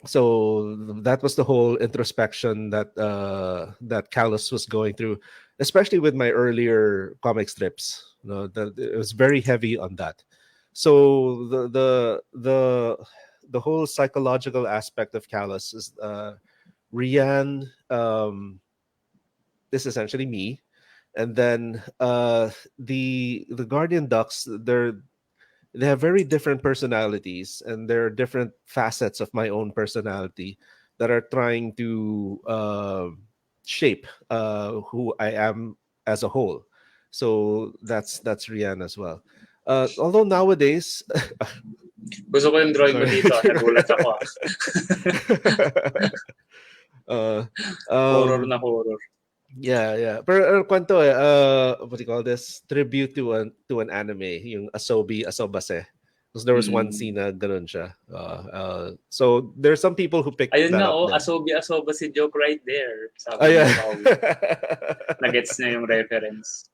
S2: So that was the whole introspection that that Callous was going through, especially with my earlier comic strips. It was very heavy on that. So the whole psychological aspect of Callous is Rian is essentially me, and then the Guardian Ducks, they have very different personalities, and there are different facets of my own personality that are trying to shape who I am as a whole. So that's Rian as well. Although nowadays,
S1: gusto ko yung drawing mo dito. Nagulat ako. Horror na horror.
S2: Yeah. Pero kwento what do you call this? Tribute to an anime, yung Asobase. Because there was one scene na ganun siya. So there's some people who picked
S1: Ayun
S2: that
S1: na,
S2: up.
S1: Asobase joke right there. Sabi Nagets na yung reference.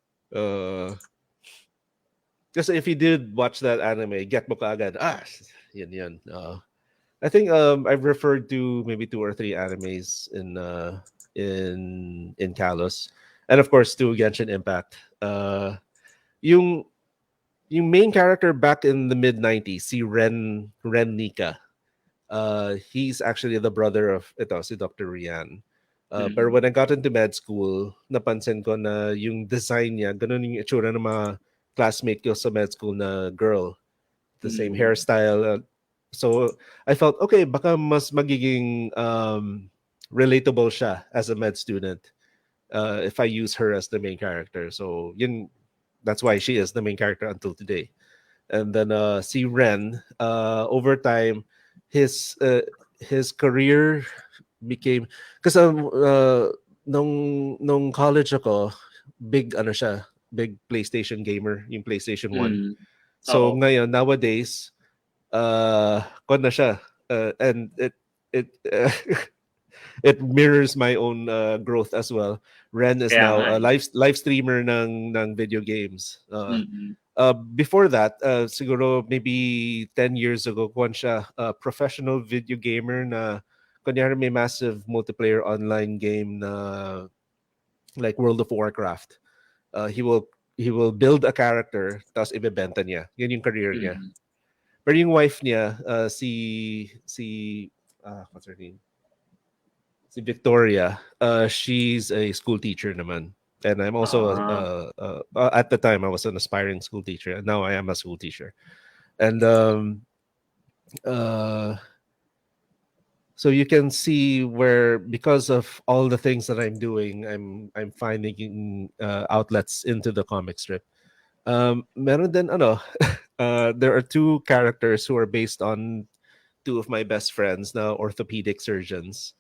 S2: Because if you did watch that anime, get mo kaagad. Yan. I think I've referred to maybe 2 or 3 animes in Callous, and of course to Genshin Impact. Yung main character back in the mid 90s, si Ren Nika. He's actually the brother of si Dr. Rian. Pero when I got into med school, napansin ko na yung design niya, ganun yung itsura ng mga classmate ko sa med school na girl. The same hairstyle. So I felt, okay, baka mas magiging relatable siya as a med student if I use her as the main character. So yun that's why she is the main character until today. And then si Ren, over time, his career became, because nung college ako, big ano siya, big PlayStation gamer, yung PlayStation 1. So ngayon nowadays, kon na siya, and it it mirrors my own growth as well. Ren is now a live streamer ng video games. Before that, siguro maybe 10 years ago, kung siya professional video gamer na kunyari may massive multiplayer online game na like World of Warcraft. He will build a character tapos ibebenta niya. Yun yung career niya. Pero yung wife niya, what's her name? Si Victoria, she's a school teacher naman. And I'm also, at the time, I was an aspiring school teacher. And now I am a school teacher. And so you can see where, because of all the things that I'm doing, I'm finding outlets into the comic strip. Meron din, there are two characters who are based on two of my best friends, now orthopedic surgeons.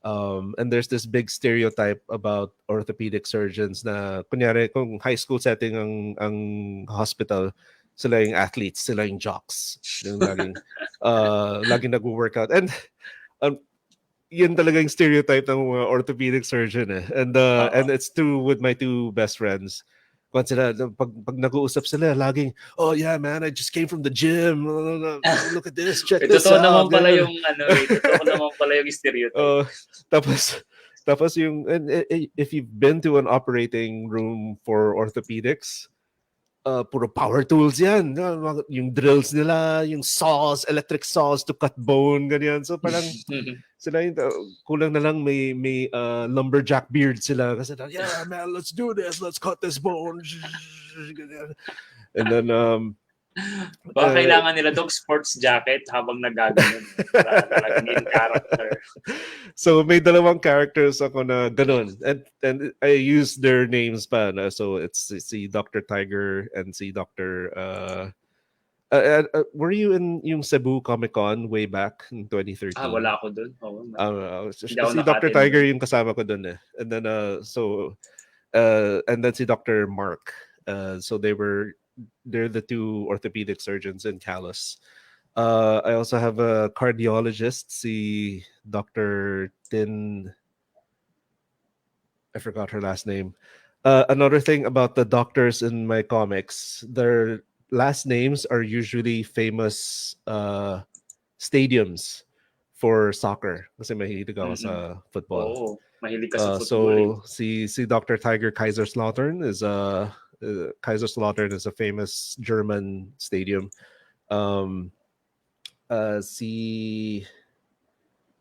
S2: And there's this big stereotype about orthopedic surgeons na kunyari kung high school setting ang hospital, sila yung athletes, sila yung jocks, yung laging nag-workout. And yun talaga yung stereotype ng orthopedic surgeon eh. And it's true with my two best friends. Kung sila, pag nag-uusap sila, laging, oh yeah man, I just came from the gym. Look at this, check this out.
S1: Totoo naman pala yung totoo naman pala yung stereotype.
S2: Tapos yung, if you've been to an operating room for orthopedics, puro power tools yan. Yung drills nila, yung saws, electric saws to cut bone, ganyan. So parang sila yung kulang na lang may lumberjack beard sila. Kasi yeah man, let's do this. Let's cut this bone. And then
S1: baka kailangan nila dog sports jacket habang nagagano'n. Para talagang in character.
S2: So may dalawang characters ako na ganun. And I use their names pa. So it's si Dr. Tiger and si Dr. Were you in yung Cebu Comic Con way back in 2013?
S1: Wala ako dun.
S2: Si Dr. Tiger yung kasama ko dun eh. And then and then si Dr. Mark. So they're the two orthopedic surgeons in Callous. I also have a cardiologist, si Dr. Tin. I forgot her last name. Another thing about the doctors in my comics, their last names are usually famous stadiums for soccer. Kasi mahilig ako sa football.
S1: Oh, mahilig ka sa football.
S2: So si Dr. Tiger Kaiserslautern is Kaiserslautern is a famous German stadium. Si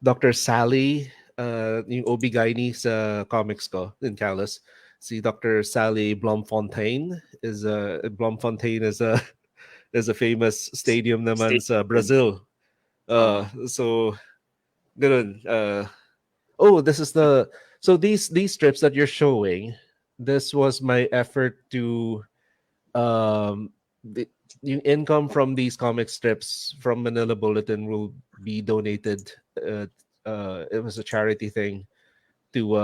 S2: Dr. Sally, yung OB-GYN sa comics ko in Callous. Si Dr. Sally Blomfontein is a famous stadium naman sa Brazil. So ganun. So these strips that you're showing, this was my effort to yung income from these comic strips from Manila Bulletin will be donated. It was a charity thing to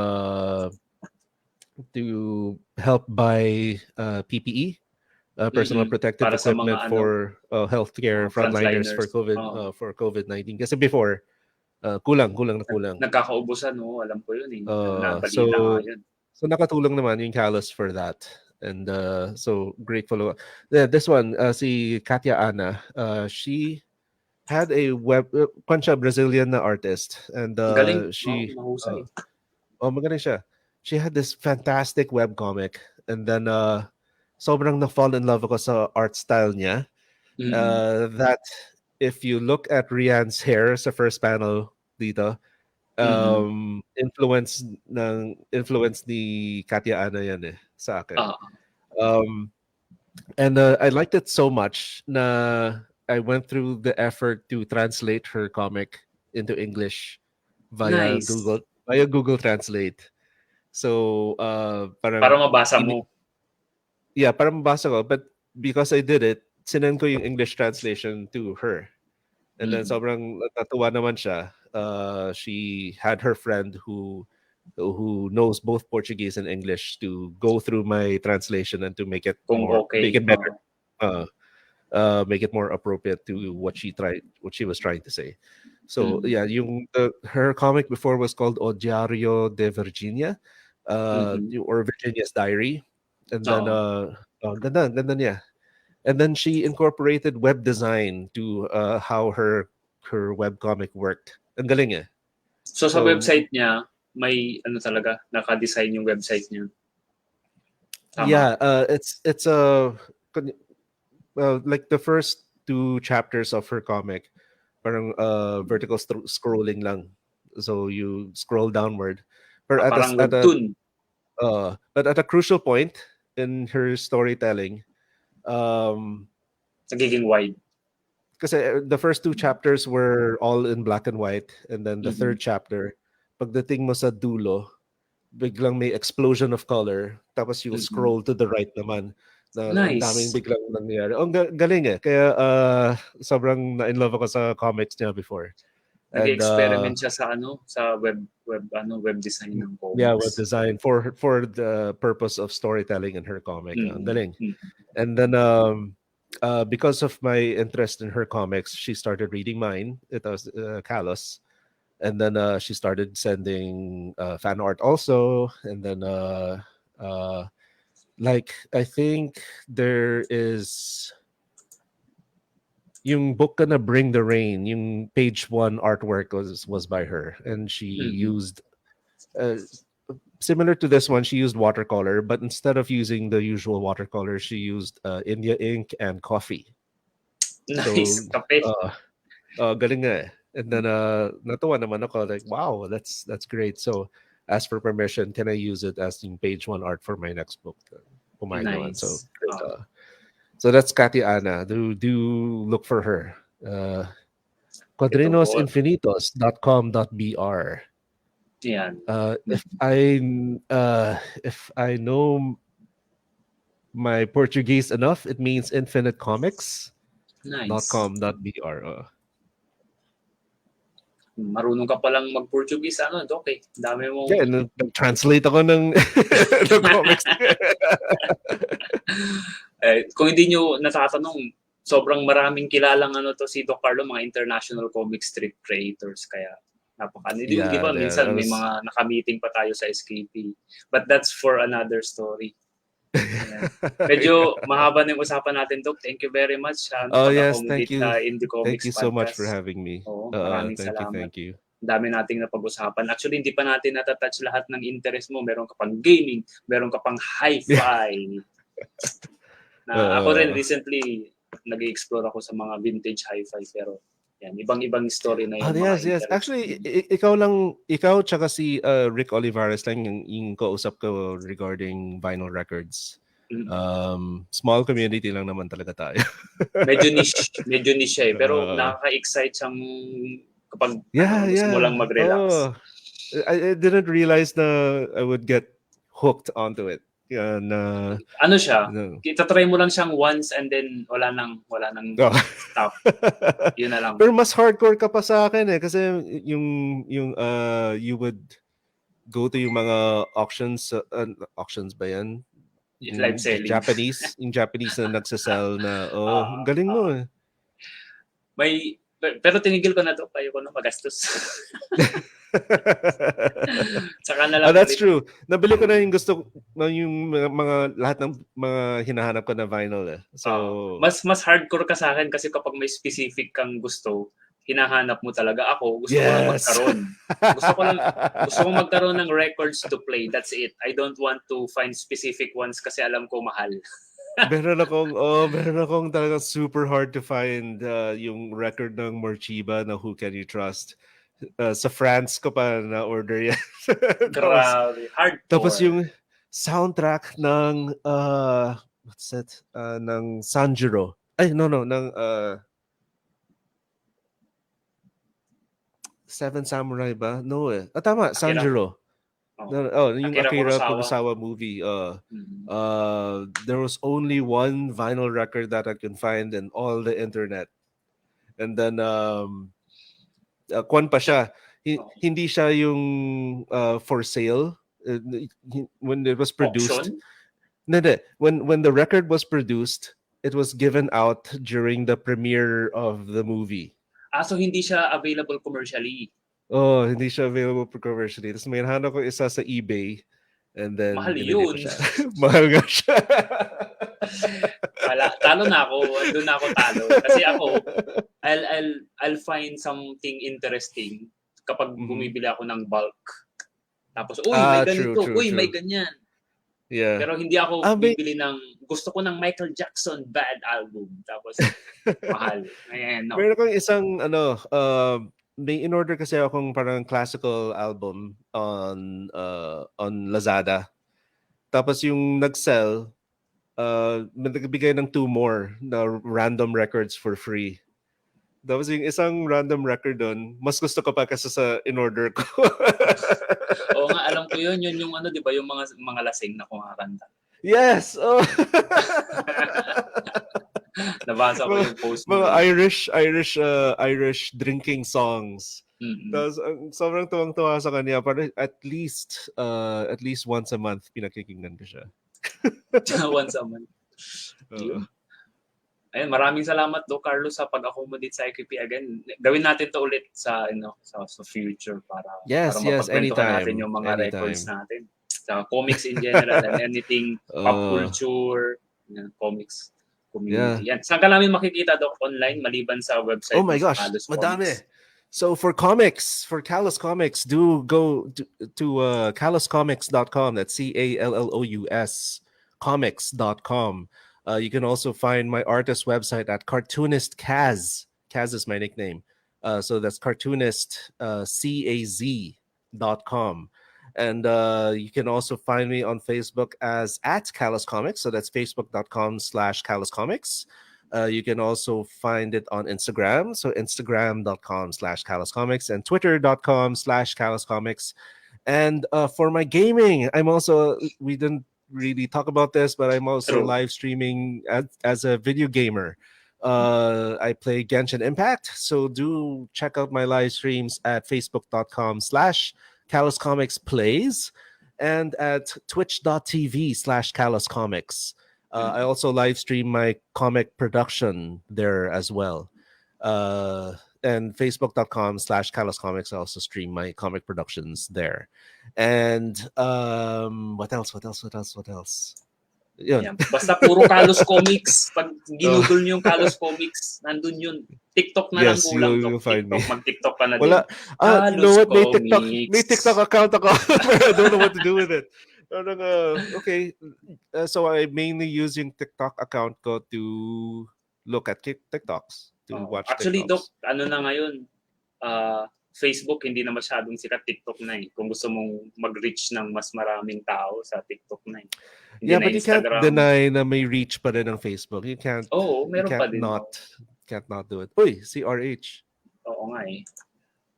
S2: help buy PPE, personal protective
S1: para
S2: equipment for healthcare frontliners for COVID-19. Kasi before kulang.
S1: Nagkakaubusan, no? Alam ko yun eh. Nabalita nga yun.
S2: So nakatulong naman yung Callous for that. And so grateful. This one, si Katia Ana, she had a Brazilian artist, and she magaling siya. She had this fantastic webcomic, and then sobrang na-fall in love ako sa art style niya. That if you look at Rian's hair sa first panel dito, influence ni Katia Ana yan eh sa akin. And I liked it so much na I went through the effort to translate her comic into English via Google Translate. So para
S1: mabasa mo.
S2: Yeah, parang mabasa ko, but because I did it, sinend ko yung English translation to her. And then sobrang natuwa naman siya. She had her friend who knows both Portuguese and English to go through my translation and to make it
S1: Kung okay.
S2: make it better. Make it more appropriate to what she was trying to say. So yeah, her comic before was called O Diario de Virginia, or Virginia's Diary, and then ganda niya. And then she incorporated web design to how her web comic worked. Ang galing eh.
S1: So sa website niya, may ano talaga, naka-design yung website niya. Tama.
S2: Yeah, it's like the first 2 chapters of her comic, parang vertical scrolling lang. So you scroll downward. But
S1: parang webtoon.
S2: But at a crucial point in her storytelling,
S1: nagiging wide.
S2: Kasi the first 2 chapters were all in black and white, and then the third chapter, pagdating mo sa dulo, biglang may explosion of color, tapos you scroll to the right naman. Ang daming biglang nangyayari. Ang galing eh. Kaya sobrang na-in-love ako sa comics niya before.
S1: Nag-experiment siya sa sa web design ng comics.
S2: Yeah, web design for the purpose of storytelling in her comic. Ang galing. And then because of my interest in her comics, she started reading mine. It was Callous. And then she started sending fan art also. And then like I think there is yung book na Bring the Rain, yung page 1 artwork was by her, and she used similar to this one, she used watercolor, but instead of using the usual watercolor, she used India ink and coffee.
S1: Nice.
S2: So, galing nga eh. And then natuwa naman ako, like, wow, that's great. So asked for permission, can I use it as in page 1 art for my next book? Pumayag naman. So so that's Kati Ana. Do look for her. Quadrinosinfinitos.com.br.
S1: Yan.
S2: If I know my Portuguese enough, it means infinite comics.
S1: Nice.
S2: .com.br.
S1: Marunong ka palang mag-Portuguese, okay. Dami mo.
S2: Yeah, nag-translate ako ng comics.
S1: Kung hindi nyo natatanong, sobrang maraming kilalang to si Doc Carlo, mga international comic strip creators, kaya di ba minsan may mga naka-meeting pa tayo sa SKP, but that's for another story. Medyo mahaba na yung usapan natin, Doc. Thank you very much
S2: yes, thank you.
S1: Indie Comics
S2: Thank you so much for having me.
S1: Maraming salamat.
S2: Thank you.
S1: Dami nating napag-usapan. Actually, hindi pa natin natatouch lahat ng interest mo. Meron ka pang gaming, meron ka pang hi-fi. Ako rin recently nag-explore ako sa mga vintage hi-fi, pero yan, ibang story na yung
S2: yes. Actually, ikaw tsaka si Rick Olivares lang yung kausap ko regarding vinyl records. Small community lang naman talaga tayo.
S1: medyo niche eh, pero nakaka-excite siyang kapag gusto mo lang mag-relax.
S2: I didn't realize na I would get hooked onto it.
S1: Ano siya? Itatry mo lang siyang once and then wala nang stop. Yun na lang.
S2: Pero mas hardcore ka pa sa akin eh, kasi yung you would go to yung mga auctions ba yan?
S1: Live selling.
S2: Yung Japanese na nagsasell na galing mo eh.
S1: Pero tinigil ko na to, ayoko na magastos. Saka na lang.
S2: That's true. Nabili ko na yung yung mga lahat ng mga hinahanap ko na vinyl eh. So
S1: mas hardcore ka sa akin kasi kapag may specific kang gusto, hinahanap mo talaga. Ako, gusto ko lang magkaroon. Gusto ko magkaroon ng records to play. That's it. I don't want to find specific ones kasi alam ko mahal.
S2: meron akong talagang super hard to find yung record ng Morchiba na Who Can You Trust. Sa France ko pa na-order yan.
S1: Grabe. Hardcore.
S2: Tapos yung soundtrack ng what's that? Ng Sanjuro. Ay, no. Ng Seven Samurai ba? No eh. Tama, Sanjuro. Yung Akira Kurosawa movie. There was only one vinyl record that I can find in all the internet. And then kwan pa siya. Hindi siya yung for sale when it was produced. When the record was produced, it was given out during the premiere of the movie.
S1: So hindi siya available commercially.
S2: Hindi siya available commercially. Tapos may hanap ko isa sa eBay. And then
S1: mahal yun.
S2: Mahal nga siya.
S1: Talo na ako. Doon na ako talo. Kasi ako, I'll find something interesting kapag bumibili ako ng bulk. Tapos, may ganito. True. May ganyan.
S2: Yeah.
S1: Pero hindi ako bibili ng, gusto ko ng Michael Jackson Bad album. Tapos, mahal. Ayan, no.
S2: Meron kong isang, may in-order kasi akong parang classical album on Lazada. Tapos yung nag-sell, nagbigay ng 2 more na random records for free. Tapos yung isang random record doon, mas gusto ko pa kasi sa in-order ko.
S1: Oo nga, alam ko yun. Yun yung di ba, yung mga lasing na kumakanta.
S2: Yes! Oh.
S1: Nabasa ko yung post mo.
S2: Mga Irish drinking songs. Tapos sobrang tuwang-tuwa sa kanya. Parang at least once a month pinakikinggan ko siya.
S1: Once a month. Ayun, maraming salamat Doc Carlo sa pag-accommodate sa IKP again. Gawin natin to ulit sa sa future para mapagkwentuhan natin yung mga records natin. Sa comics in general and anything pop culture, comics community. Yan. Saan ka namin makikita, Doc, online maliban sa website?
S2: Oh my gosh, madami. So for comics, for Callous Comics, do go to callouscomics.com. That's CALLOUS comics.com. You can also find my artist website at Cartoonist Kaz. Kaz is my nickname. So that's cartoonist CAZ.com. And you can also find me on Facebook as @Callous Comics. So that's facebook.com/Callous Comics. You can also find it on Instagram. So instagram.com/Callous Comics and twitter.com/Callous Comics. And for my gaming, we didn't really talk about this, but I'm also live streaming as a video gamer. I play Genshin Impact. So do check out my live streams at facebook.com/Callous Comics Plays and at twitch.tv/Callous Comics. I also live stream my comic production there as well. And facebook.com/Callous Comics. I also stream my comic productions there. And what else?
S1: Yun. Basta puro Callous Comics. Pag ginugol nyo yung Callous Comics, nandun yun. TikTok na lang kulang.
S2: You'll find me.
S1: Mag-TikTok ka na
S2: din. You know what? May TikTok account ako. I don't know what to do with it. Okay. So I'm mainly using TikTok account ko to look at TikToks. To watch
S1: actually,
S2: TikToks.
S1: Doc, na ngayon? Facebook hindi na masyadong sikat, TikTok na eh. Kung gusto mong mag-reach ng mas maraming tao sa TikTok na eh.
S2: Hindi na but Instagram. You can't deny na may reach pa rin ng Facebook. You can't.
S1: Meron pa din.
S2: Can't not do it. Uy, si RH.
S1: Oo nga eh.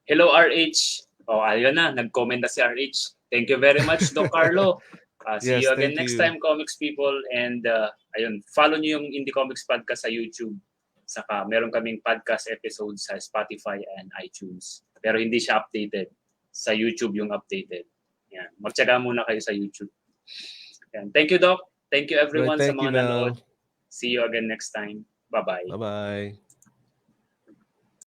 S1: Hello RH. Ayun na, nag-comment na si RH. Thank you very much, Doc Carlo. See you again next time, Komiks People. And ayun, follow nyo yung Indie Comics Podcast sa YouTube. Saka meron kaming podcast episodes sa Spotify and iTunes. Pero hindi siya updated. Sa YouTube yung updated. Yan. Magtsaga muna kayo sa YouTube. Yan. Thank you, Doc. Thank you everyone sa mga nanood. See you again next time. Bye-bye.
S2: Bye-bye.